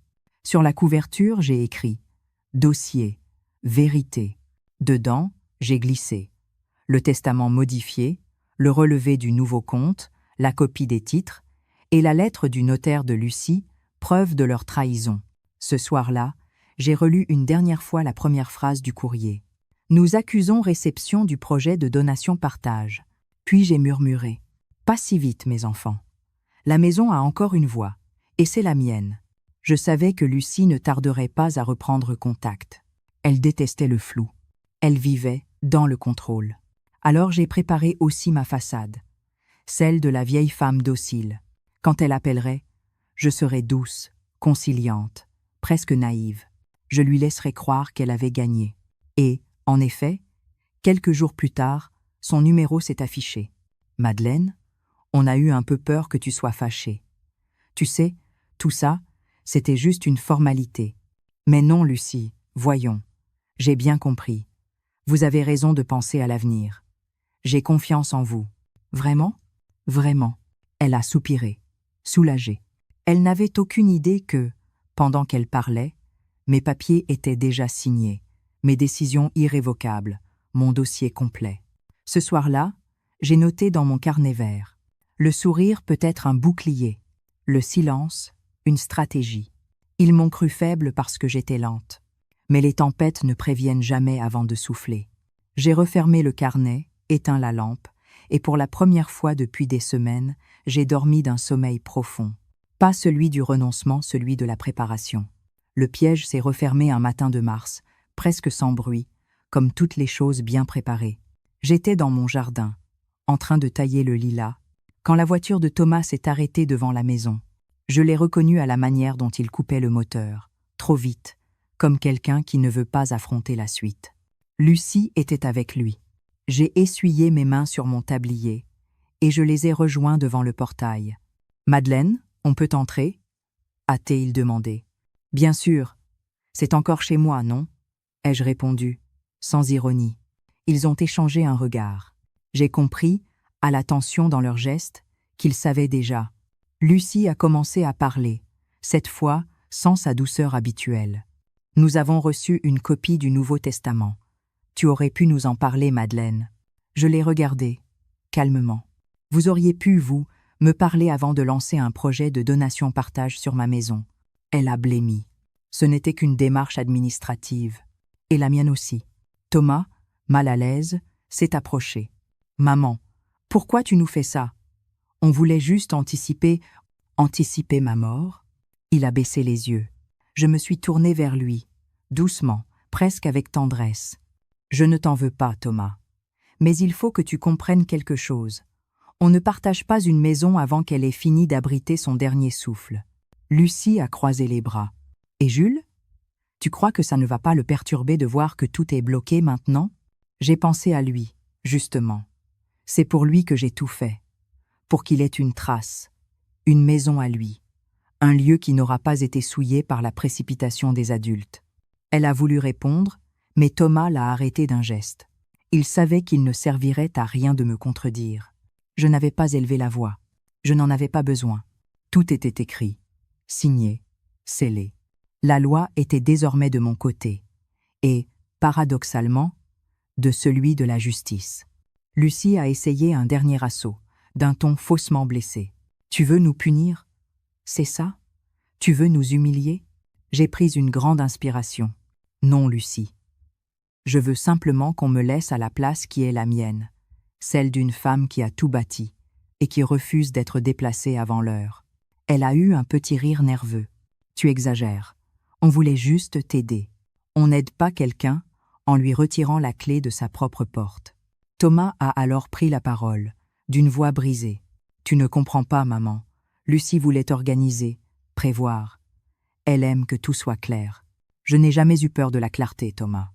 Sur la couverture, j'ai écrit « Dossier, vérité ». Dedans, j'ai glissé le testament modifié, le relevé du nouveau compte, la copie des titres et la lettre du notaire de Lucie, preuve de leur trahison. Ce soir-là, j'ai relu une dernière fois la première phrase du courrier. « Nous accusons réception du projet de donation-partage. » Puis j'ai murmuré. « Pas si vite, mes enfants. La maison a encore une voix, et c'est la mienne. » Je savais que Lucie ne tarderait pas à reprendre contact. Elle détestait le flou. Elle vivait dans le contrôle. Alors j'ai préparé aussi ma façade, celle de la vieille femme docile. Quand elle appellerait, je serais douce, conciliante, presque naïve. Je lui laisserais croire qu'elle avait gagné. Et, en effet, quelques jours plus tard, son numéro s'est affiché. « Madeleine, on a eu un peu peur que tu sois fâchée. Tu sais, tout ça, c'était juste une formalité. Mais non, Lucie, voyons. J'ai bien compris. Vous avez raison de penser à l'avenir. J'ai confiance en vous. Vraiment ? Vraiment. » Elle a soupiré, soulagée. Elle n'avait aucune idée que, pendant qu'elle parlait, mes papiers étaient déjà signés, mes décisions irrévocables, mon dossier complet. Ce soir-là, j'ai noté dans mon carnet vert. Le sourire peut être un bouclier, le silence, une stratégie. Ils m'ont cru faible parce que j'étais lente. Mais les tempêtes ne préviennent jamais avant de souffler. J'ai refermé le carnet, éteint la lampe, et pour la première fois depuis des semaines, j'ai dormi d'un sommeil profond. Pas celui du renoncement, celui de la préparation. Le piège s'est refermé un matin de mars, presque sans bruit, comme toutes les choses bien préparées. J'étais dans mon jardin, en train de tailler le lilas, quand la voiture de Thomas s'est arrêtée devant la maison. Je l'ai reconnu à la manière dont il coupait le moteur, trop vite, comme quelqu'un qui ne veut pas affronter la suite. Lucie était avec lui. J'ai essuyé mes mains sur mon tablier, et je les ai rejoints devant le portail. « Madeleine, on peut entrer ?» a-t-il demandé. « Bien sûr. C'est encore chez moi, non ?» ai-je répondu, sans ironie. Ils ont échangé un regard. J'ai compris, à la tension dans leurs gestes, qu'ils savaient déjà. Lucie a commencé à parler, cette fois sans sa douceur habituelle. Nous avons reçu une copie du Nouveau Testament. Tu aurais pu nous en parler, Madeleine. Je l'ai regardé, calmement. Vous auriez pu, vous, me parler avant de lancer un projet de donation-partage sur ma maison. Elle a blêmi. Ce n'était qu'une démarche administrative. Et la mienne aussi. Thomas, mal à l'aise, s'est approché. Maman, pourquoi tu nous fais ça? On voulait juste anticiper ma mort? Il a baissé les yeux. Je me suis tournée vers lui, doucement, presque avec tendresse. Je ne t'en veux pas, Thomas. Mais il faut que tu comprennes quelque chose. On ne partage pas une maison avant qu'elle ait fini d'abriter son dernier souffle. Lucie a croisé les bras. Et Jules? Tu crois que ça ne va pas le perturber de voir que tout est bloqué maintenant? J'ai pensé à lui, justement. C'est pour lui que j'ai tout fait. Pour qu'il ait une trace, une maison à lui, un lieu qui n'aura pas été souillé par la précipitation des adultes. Elle a voulu répondre, mais Thomas l'a arrêté d'un geste. Il savait qu'il ne servirait à rien de me contredire. Je n'avais pas élevé la voix. Je n'en avais pas besoin. Tout était écrit, signé, scellé. La loi était désormais de mon côté, et, paradoxalement, de celui de la justice. Lucie a essayé un dernier assaut, d'un ton faussement blessé. « Tu veux nous punir? C'est ça? Tu veux nous humilier ?» J'ai pris une grande inspiration. « Non, Lucie. Je veux simplement qu'on me laisse à la place qui est la mienne, celle d'une femme qui a tout bâti et qui refuse d'être déplacée avant l'heure. » Elle a eu un petit rire nerveux. « Tu exagères. On voulait juste t'aider. On n'aide pas quelqu'un en lui retirant la clé de sa propre porte. » Thomas a alors pris la parole, d'une voix brisée. « Tu ne comprends pas, maman. Lucie voulait organiser, prévoir. Elle aime que tout soit clair. Je n'ai jamais eu peur de la clarté, Thomas.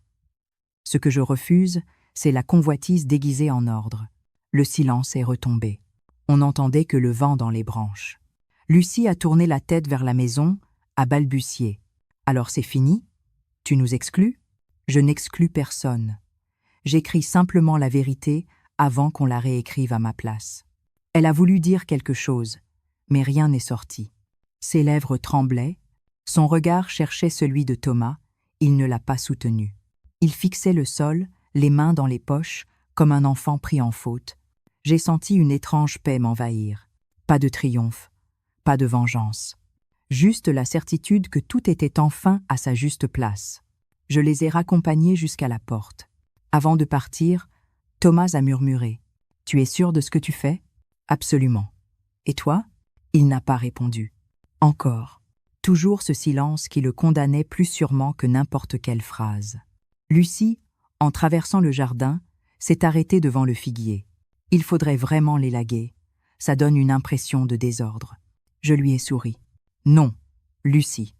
Ce que je refuse, c'est la convoitise déguisée en ordre. » Le silence est retombé. On n'entendait que le vent dans les branches. Lucie a tourné la tête vers la maison, a balbutié. « Alors c'est fini? Tu nous exclus? » Je n'exclus personne. J'écris simplement la vérité avant qu'on la réécrive à ma place. Elle a voulu dire quelque chose, mais rien n'est sorti. Ses lèvres tremblaient, son regard cherchait celui de Thomas, il ne l'a pas soutenu. Il fixait le sol, les mains dans les poches, comme un enfant pris en faute. J'ai senti une étrange paix m'envahir. Pas de triomphe, pas de vengeance. Juste la certitude que tout était enfin à sa juste place. Je les ai raccompagnés jusqu'à la porte. Avant de partir, Thomas a murmuré. « Tu es sûr de ce que tu fais ? » « Absolument. Et toi ?» Il n'a pas répondu. Encore. Toujours ce silence qui le condamnait plus sûrement que n'importe quelle phrase. Lucie, en traversant le jardin, s'est arrêtée devant le figuier. Il faudrait vraiment l'élaguer. Ça donne une impression de désordre. Je lui ai souri. « Non, Lucie.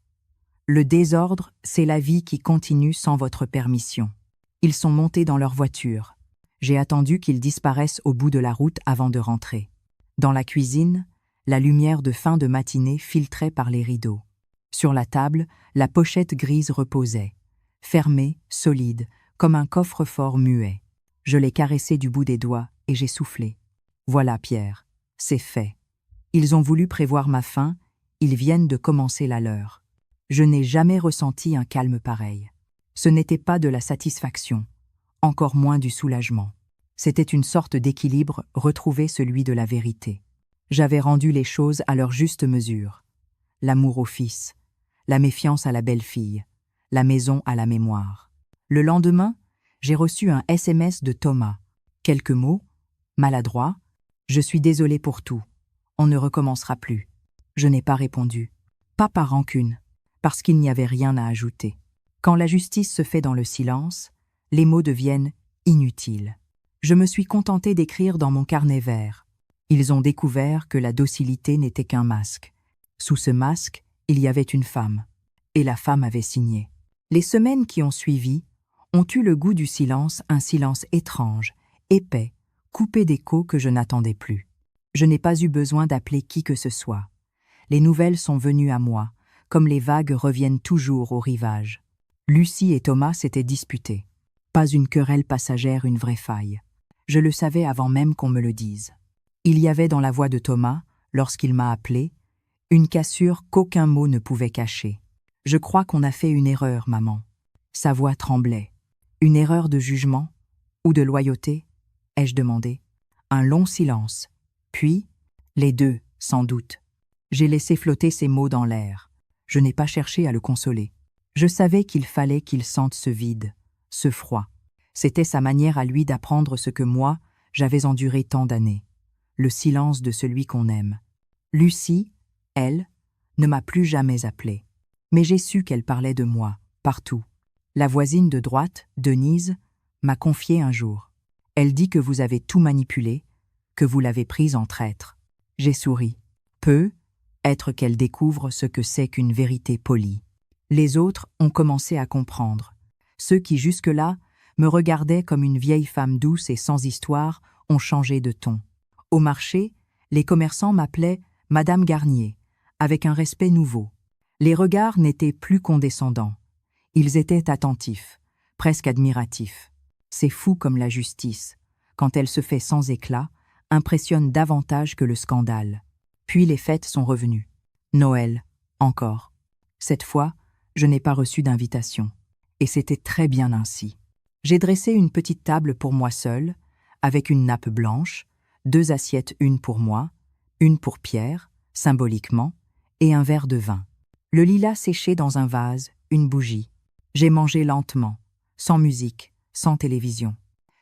Le désordre, c'est la vie qui continue sans votre permission. » Ils sont montés dans leur voiture. J'ai attendu qu'ils disparaissent au bout de la route avant de rentrer. Dans la cuisine, la lumière de fin de matinée filtrait par les rideaux. Sur la table, la pochette grise reposait, fermée, solide, comme un coffre-fort muet. Je l'ai caressé du bout des doigts et j'ai soufflé. « Voilà, Pierre, c'est fait. Ils ont voulu prévoir ma fin, ils viennent de commencer la leur. » Je n'ai jamais ressenti un calme pareil. Ce n'était pas de la satisfaction, encore moins du soulagement. C'était une sorte d'équilibre retrouvé, celui de la vérité. J'avais rendu les choses à leur juste mesure. L'amour au fils, la méfiance à la belle-fille, la maison à la mémoire. Le lendemain, j'ai reçu un SMS de Thomas. Quelques mots, maladroits. « Je suis désolé pour tout. On ne recommencera plus. » Je n'ai pas répondu. Pas par rancune, parce qu'il n'y avait rien à ajouter. Quand la justice se fait dans le silence, les mots deviennent inutiles. Je me suis contentée d'écrire dans mon carnet vert. Ils ont découvert que la docilité n'était qu'un masque. Sous ce masque, il y avait une femme. Et la femme avait signé. Les semaines qui ont suivi ont eu le goût du silence, un silence étrange, épais, coupé d'échos que je n'attendais plus. Je n'ai pas eu besoin d'appeler qui que ce soit. Les nouvelles sont venues à moi, comme les vagues reviennent toujours au rivage. Lucie et Thomas s'étaient disputés. Pas une querelle passagère, une vraie faille. Je le savais avant même qu'on me le dise. Il y avait dans la voix de Thomas, lorsqu'il m'a appelé, une cassure qu'aucun mot ne pouvait cacher. Je crois qu'on a fait une erreur, maman. Sa voix tremblait. Une erreur de jugement ou de loyauté, ai-je demandé. Un long silence. Puis, les deux, sans doute. J'ai laissé flotter ces mots dans l'air. Je n'ai pas cherché à le consoler. Je savais qu'il fallait qu'il sente ce vide, ce froid. C'était sa manière à lui d'apprendre ce que moi, j'avais enduré tant d'années. Le silence de celui qu'on aime. Lucie, elle, ne m'a plus jamais appelé. Mais j'ai su qu'elle parlait de moi, partout. La voisine de droite, Denise, m'a confié un jour. Elle dit que vous avez tout manipulé, que vous l'avez prise en traître. J'ai souri. Être qu'elle découvre ce que c'est qu'une vérité polie. Les autres ont commencé à comprendre. Ceux qui jusque-là me regardaient comme une vieille femme douce et sans histoire ont changé de ton. Au marché, les commerçants m'appelaient Madame Garnier, avec un respect nouveau. Les regards n'étaient plus condescendants. Ils étaient attentifs, presque admiratifs. C'est fou comme la justice, quand elle se fait sans éclat, impressionne davantage que le scandale. Puis les fêtes sont revenues. Noël, encore. Cette fois, je n'ai pas reçu d'invitation. Et c'était très bien ainsi. J'ai dressé une petite table pour moi seule, avec une nappe blanche, 2 assiettes, une pour moi, une pour Pierre, symboliquement, et un verre de vin. Le lilas séché dans un vase, une bougie. J'ai mangé lentement, sans musique, sans télévision.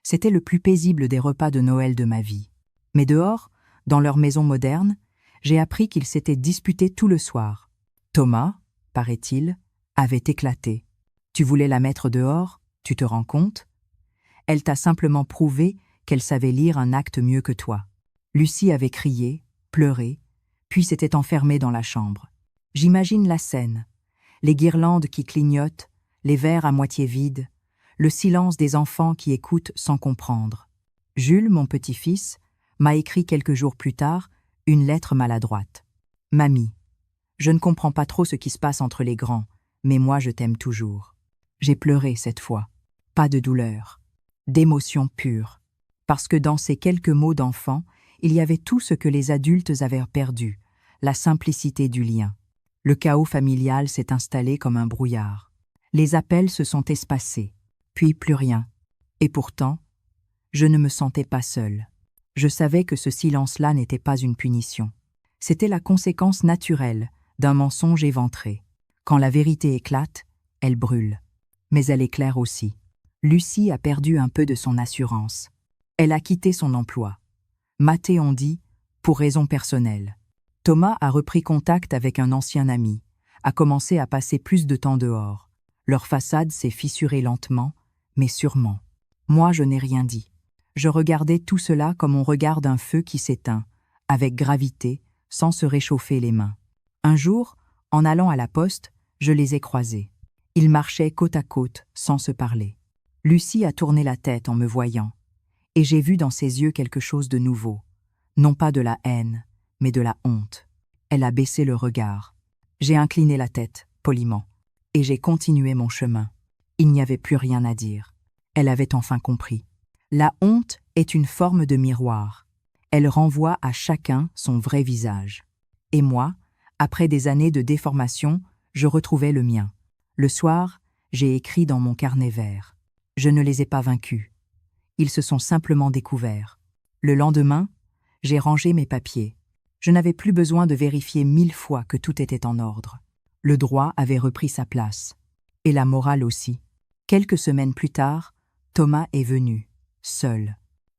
C'était le plus paisible des repas de Noël de ma vie. Mais dehors, dans leur maison moderne, j'ai appris qu'ils s'étaient disputés tout le soir. Thomas, paraît-il, avait éclaté. Tu voulais la mettre dehors, tu te rends compte? Elle t'a simplement prouvé qu'elle savait lire un acte mieux que toi. Lucie avait crié, pleuré, puis s'était enfermée dans la chambre. J'imagine la scène, les guirlandes qui clignotent, les verres à moitié vides, le silence des enfants qui écoutent sans comprendre. Jules, mon petit-fils, m'a écrit quelques jours plus tard une lettre maladroite. « Mamie, je ne comprends pas trop ce qui se passe entre les grands, mais moi je t'aime toujours. » J'ai pleuré cette fois. Pas de douleur, d'émotion pure. Parce que dans ces quelques mots d'enfant, il y avait tout ce que les adultes avaient perdu, la simplicité du lien. Le chaos familial s'est installé comme un brouillard. Les appels se sont espacés, puis plus rien. Et pourtant, je ne me sentais pas seule. Je savais que ce silence-là n'était pas une punition. C'était la conséquence naturelle d'un mensonge éventré. Quand la vérité éclate, elle brûle. Mais elle éclaire aussi. Lucie a perdu un peu de son assurance. Elle a quitté son emploi. Mathé on dit, pour raisons personnelles. Thomas a repris contact avec un ancien ami, a commencé à passer plus de temps dehors. Leur façade s'est fissurée lentement, mais sûrement. Moi, je n'ai rien dit. Je regardais tout cela comme on regarde un feu qui s'éteint, avec gravité, sans se réchauffer les mains. Un jour, en allant à la poste, je les ai croisés. Ils marchaient côte à côte, sans se parler. Lucie a tourné la tête en me voyant, et j'ai vu dans ses yeux quelque chose de nouveau. Non pas de la haine, mais de la honte. Elle a baissé le regard. J'ai incliné la tête, poliment, et j'ai continué mon chemin. Il n'y avait plus rien à dire. Elle avait enfin compris. La honte est une forme de miroir. Elle renvoie à chacun son vrai visage. Et moi, après des années de déformation, je retrouvais le mien. Le soir, j'ai écrit dans mon carnet vert. Je ne les ai pas vaincus. Ils se sont simplement découverts. Le lendemain, j'ai rangé mes papiers. Je n'avais plus besoin de vérifier 1000 fois que tout était en ordre. Le droit avait repris sa place. Et la morale aussi. Quelques semaines plus tard, Thomas est venu. Seul.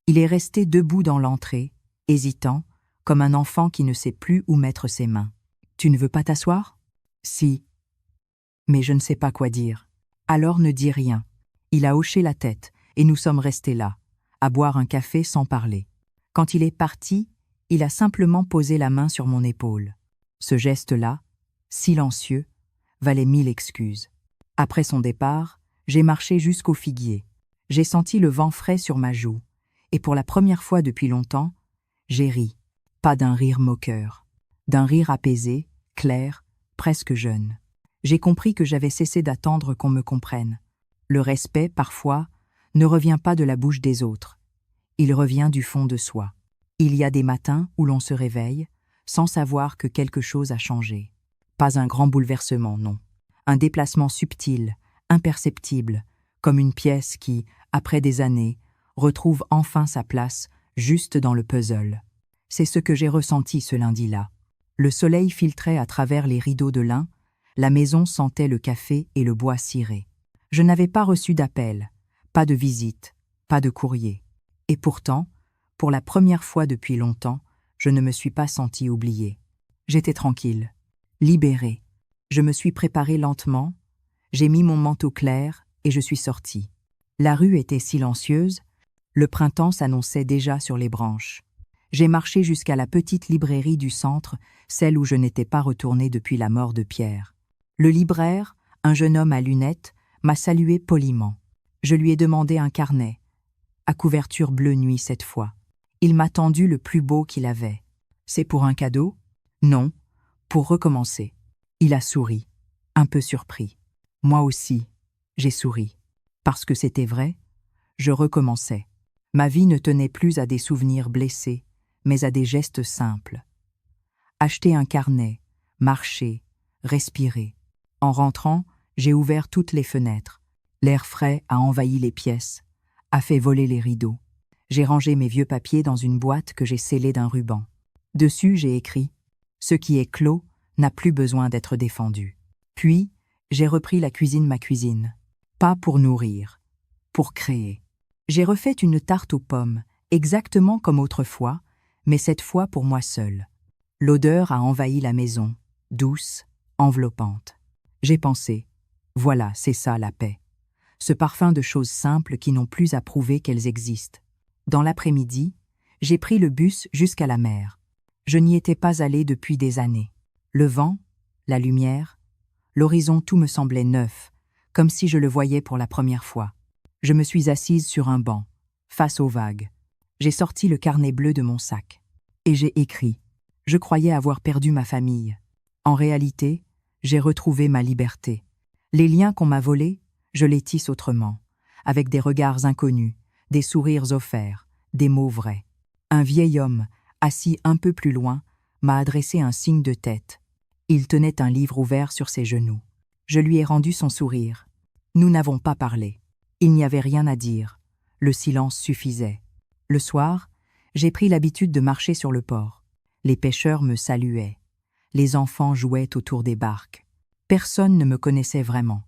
Il est resté debout dans l'entrée, hésitant, comme un enfant qui ne sait plus où mettre ses mains. « Tu ne veux pas t'asseoir » ? « Si. » Mais je ne sais pas quoi dire. Alors ne dis rien. Il a hoché la tête, et nous sommes restés là, à boire un café sans parler. Quand il est parti, il a simplement posé la main sur mon épaule. Ce geste-là, silencieux, valait 1000 excuses. Après son départ, j'ai marché jusqu'au figuier. J'ai senti le vent frais sur ma joue, et pour la première fois depuis longtemps, j'ai ri. Pas d'un rire moqueur, d'un rire apaisé, clair, presque jeune. J'ai compris que j'avais cessé d'attendre qu'on me comprenne. Le respect, parfois, ne revient pas de la bouche des autres. Il revient du fond de soi. Il y a des matins où l'on se réveille, sans savoir que quelque chose a changé. Pas un grand bouleversement, non. Un déplacement subtil, imperceptible, comme une pièce qui, après des années, retrouve enfin sa place juste dans le puzzle. C'est ce que j'ai ressenti ce lundi-là. Le soleil filtrait à travers les rideaux de lin, la maison sentait le café et le bois ciré. Je n'avais pas reçu d'appel, pas de visite, pas de courrier. Et pourtant, pour la première fois depuis longtemps, je ne me suis pas senti oubliée. J'étais tranquille, libérée. Je me suis préparée lentement, j'ai mis mon manteau clair et je suis sortie. La rue était silencieuse, le printemps s'annonçait déjà sur les branches. J'ai marché jusqu'à la petite librairie du centre, celle où je n'étais pas retournée depuis la mort de Pierre. Le libraire, un jeune homme à lunettes, m'a salué poliment. Je lui ai demandé un carnet, à couverture bleu nuit cette fois. Il m'a tendu le plus beau qu'il avait. C'est pour un cadeau? Non, pour recommencer. Il a souri, un peu surpris. Moi aussi, j'ai souri. Parce que c'était vrai, je recommençais. Ma vie ne tenait plus à des souvenirs blessés, mais à des gestes simples. Acheter un carnet, marcher, respirer. En rentrant, j'ai ouvert toutes les fenêtres. L'air frais a envahi les pièces, a fait voler les rideaux. J'ai rangé mes vieux papiers dans une boîte que j'ai scellée d'un ruban. Dessus, j'ai écrit « Ce qui est clos n'a plus besoin d'être défendu ». Puis, j'ai repris la cuisine ma cuisine. Pas pour nourrir, pour créer. J'ai refait une tarte aux pommes, exactement comme autrefois, mais cette fois pour moi seule. L'odeur a envahi la maison, douce, enveloppante. J'ai pensé, voilà, c'est ça la paix. Ce parfum de choses simples qui n'ont plus à prouver qu'elles existent. Dans l'après-midi, j'ai pris le bus jusqu'à la mer. Je n'y étais pas allée depuis des années. Le vent, la lumière, l'horizon, tout me semblait neuf, comme si je le voyais pour la première fois. Je me suis assise sur un banc, face aux vagues. J'ai sorti le carnet bleu de mon sac. Et j'ai écrit. Je croyais avoir perdu ma famille. En réalité, j'ai retrouvé ma liberté. Les liens qu'on m'a volés, je les tisse autrement, avec des regards inconnus, des sourires offerts, des mots vrais. Un vieil homme, assis un peu plus loin, m'a adressé un signe de tête. Il tenait un livre ouvert sur ses genoux. Je lui ai rendu son sourire. Nous n'avons pas parlé. Il n'y avait rien à dire. Le silence suffisait. Le soir, j'ai pris l'habitude de marcher sur le port. Les pêcheurs me saluaient. Les enfants jouaient autour des barques. Personne ne me connaissait vraiment.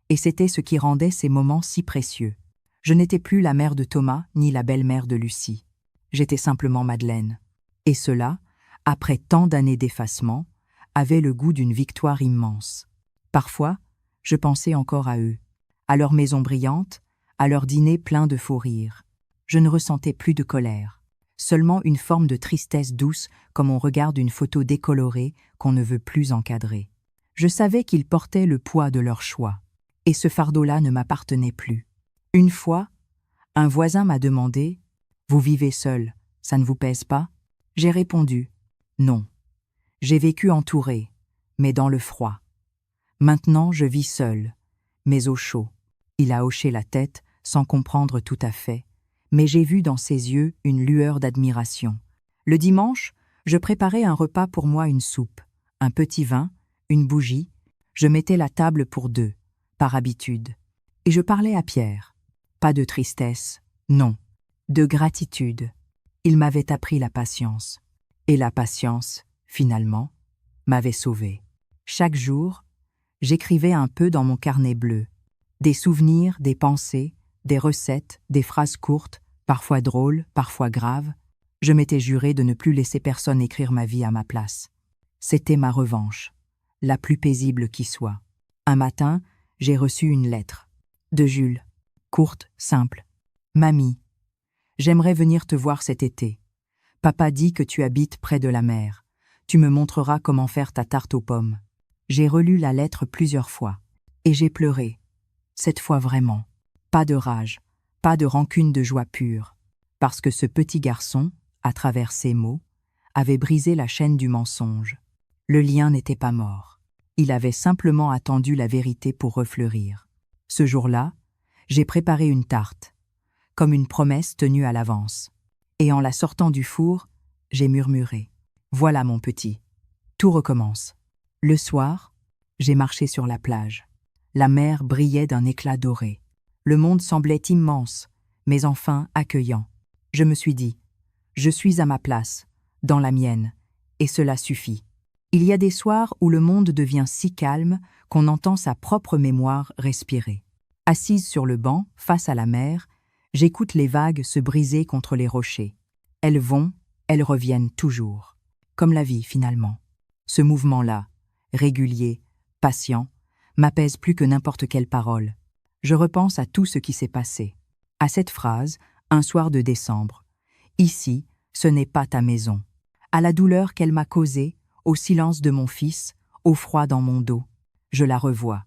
Et c'était ce qui rendait ces moments si précieux. Je n'étais plus la mère de Thomas ni la belle-mère de Lucie. J'étais simplement Madeleine. Et cela, après tant d'années d'effacement, avait le goût d'une victoire immense. Parfois, je pensais encore à eux, à leur maison brillante, à leur dîner plein de faux rires. Je ne ressentais plus de colère, seulement une forme de tristesse douce comme on regarde une photo décolorée qu'on ne veut plus encadrer. Je savais qu'ils portaient le poids de leur choix, et ce fardeau-là ne m'appartenait plus. Une fois, un voisin m'a demandé « Vous vivez seul, ça ne vous pèse pas ?» J'ai répondu « Non. J'ai vécu entouré, mais dans le froid. Maintenant, je vis seul, mais au chaud. » Il a hoché la tête, sans comprendre tout à fait, mais j'ai vu dans ses yeux une lueur d'admiration. Le dimanche, je préparais un repas pour moi, une soupe, un petit vin, une bougie. Je mettais la table pour deux, par habitude. Et je parlais à Pierre. Pas de tristesse, non, de gratitude. Il m'avait appris la patience. Et la patience, finalement, m'avait sauvée. Chaque jour, j'écrivais un peu dans mon carnet bleu. Des souvenirs, des pensées, des recettes, des phrases courtes, parfois drôles, parfois graves. Je m'étais juré de ne plus laisser personne écrire ma vie à ma place. C'était ma revanche, la plus paisible qui soit. Un matin, j'ai reçu une lettre. De Jules. Courte, simple. Mamie, j'aimerais venir te voir cet été. Papa dit que tu habites près de la mer. Tu me montreras comment faire ta tarte aux pommes. J'ai relu la lettre plusieurs fois. Et j'ai pleuré. Cette fois vraiment. Pas de rage, pas de rancune, de joie pure. Parce que ce petit garçon, à travers ses mots, avait brisé la chaîne du mensonge. Le lien n'était pas mort. Il avait simplement attendu la vérité pour refleurir. Ce jour-là, j'ai préparé une tarte. comme une promesse tenue à l'avance. Et en la sortant du four, j'ai murmuré. Voilà mon petit. Tout recommence. Le soir, j'ai marché sur la plage. La mer brillait d'un éclat doré. Le monde semblait immense, mais enfin accueillant. Je me suis dit, je suis à ma place, dans la mienne, et cela suffit. Il y a des soirs où le monde devient si calme qu'on entend sa propre mémoire respirer. Assise sur le banc, face à la mer, j'écoute les vagues se briser contre les rochers. Elles vont, elles reviennent toujours. Comme la vie, finalement. Ce mouvement-là, régulier, patient, m'apaise plus que n'importe quelle parole. Je repense à tout ce qui s'est passé. À cette phrase, un soir de décembre. Ici, ce n'est pas ta maison. À la douleur qu'elle m'a causée, au silence de mon fils, au froid dans mon dos. Je la revois.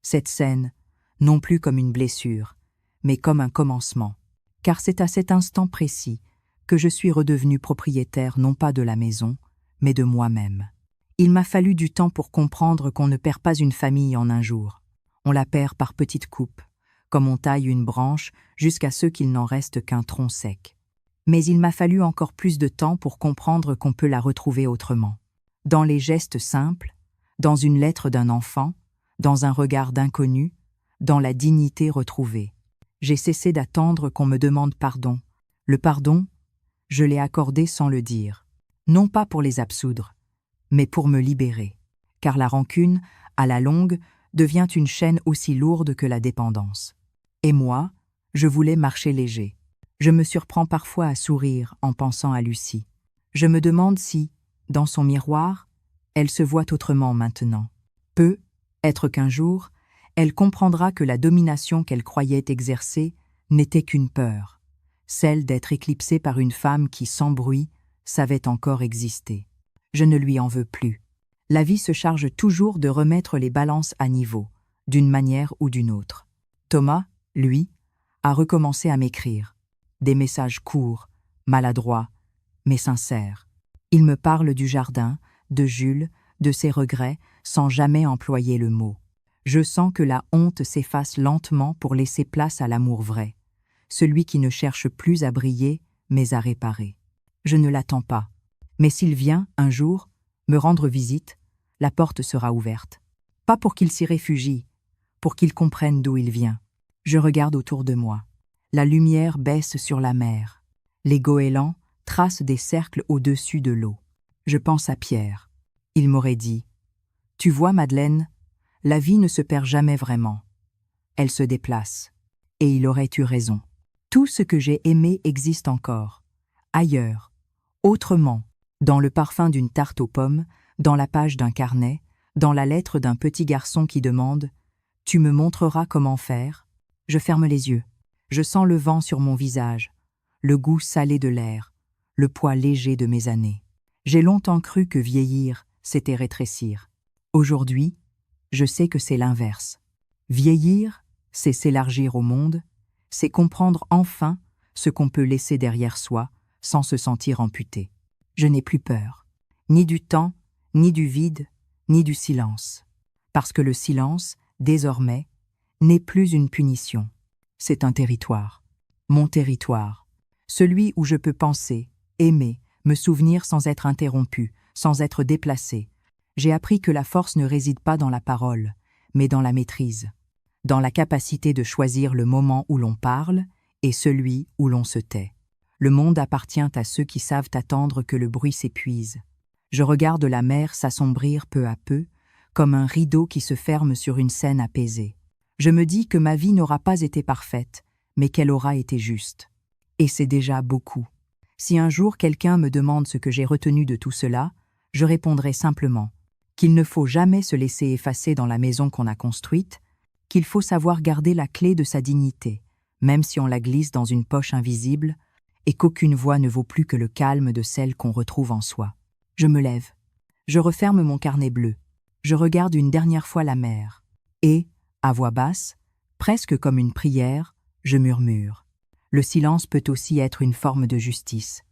Cette scène, non plus comme une blessure, mais comme un commencement. Car c'est à cet instant précis que je suis redevenu propriétaire non pas de la maison, mais de moi-même. Il m'a fallu du temps pour comprendre qu'on ne perd pas une famille en un jour. On la perd par petites coupes, comme on taille une branche jusqu'à ce qu'il n'en reste qu'un tronc sec. Mais il m'a fallu encore plus de temps pour comprendre qu'on peut la retrouver autrement. Dans les gestes simples, dans une lettre d'un enfant, dans un regard d'inconnu, dans la dignité retrouvée. J'ai cessé d'attendre qu'on me demande pardon. Le pardon, je l'ai accordé sans le dire. Non pas pour les absoudre, mais pour me libérer. Car la rancune, à la longue, devient une chaîne aussi lourde que la dépendance. Et moi, je voulais marcher léger. Je me surprends parfois à sourire en pensant à Lucie. Je me demande si, dans son miroir, elle se voit autrement maintenant. Peut-être qu'un jour, elle comprendra que la domination qu'elle croyait exercer n'était qu'une peur, celle d'être éclipsée par une femme qui, sans bruit, savait encore exister. Je ne lui en veux plus. La vie se charge toujours de remettre les balances à niveau, d'une manière ou d'une autre. Thomas, lui, a recommencé à m'écrire. Des messages courts, maladroits, mais sincères. Il me parle du jardin, de Jules, de ses regrets, sans jamais employer le mot. Je sens que la honte s'efface lentement pour laisser place à l'amour vrai, celui qui ne cherche plus à briller, mais à réparer. Je ne l'attends pas. Mais s'il vient, un jour, me rendre visite, la porte sera ouverte. Pas pour qu'il s'y réfugie, pour qu'il comprenne d'où il vient. Je regarde autour de moi. La lumière baisse sur la mer. Les goélands tracent des cercles au-dessus de l'eau. Je pense à Pierre. Il m'aurait dit « Tu vois, Madeleine, la vie ne se perd jamais vraiment. Elle se déplace. » Et il aurait eu raison. Tout ce que j'ai aimé existe encore. Ailleurs. Autrement. Dans le parfum d'une tarte aux pommes, dans la page d'un carnet, dans la lettre d'un petit garçon qui demande « Tu me montreras comment faire ?» Je ferme les yeux. Je sens le vent sur mon visage, le goût salé de l'air, le poids léger de mes années. J'ai longtemps cru que vieillir, c'était rétrécir. Aujourd'hui, je sais que c'est l'inverse. Vieillir, c'est s'élargir au monde, c'est comprendre enfin ce qu'on peut laisser derrière soi sans se sentir amputé. Je n'ai plus peur, ni du temps, ni du vide, ni du silence. Parce que le silence, désormais, n'est plus une punition. C'est un territoire. Mon territoire. Celui où je peux penser, aimer, me souvenir sans être interrompu, sans être déplacé. J'ai appris que la force ne réside pas dans la parole, mais dans la maîtrise. Dans la capacité de choisir le moment où l'on parle et celui où l'on se tait. Le monde appartient à ceux qui savent attendre que le bruit s'épuise. Je regarde la mer s'assombrir peu à peu, comme un rideau qui se ferme sur une scène apaisée. Je me dis que ma vie n'aura pas été parfaite, mais qu'elle aura été juste. Et c'est déjà beaucoup. Si un jour quelqu'un me demande ce que j'ai retenu de tout cela, je répondrai simplement qu'il ne faut jamais se laisser effacer dans la maison qu'on a construite, qu'il faut savoir garder la clé de sa dignité, même si on la glisse dans une poche invisible, et qu'aucune voix ne vaut plus que le calme de celle qu'on retrouve en soi. Je me lève. Je referme mon carnet bleu. Je regarde une dernière fois la mer. Et, à voix basse, presque comme une prière, je murmure. Le silence peut aussi être une forme de justice.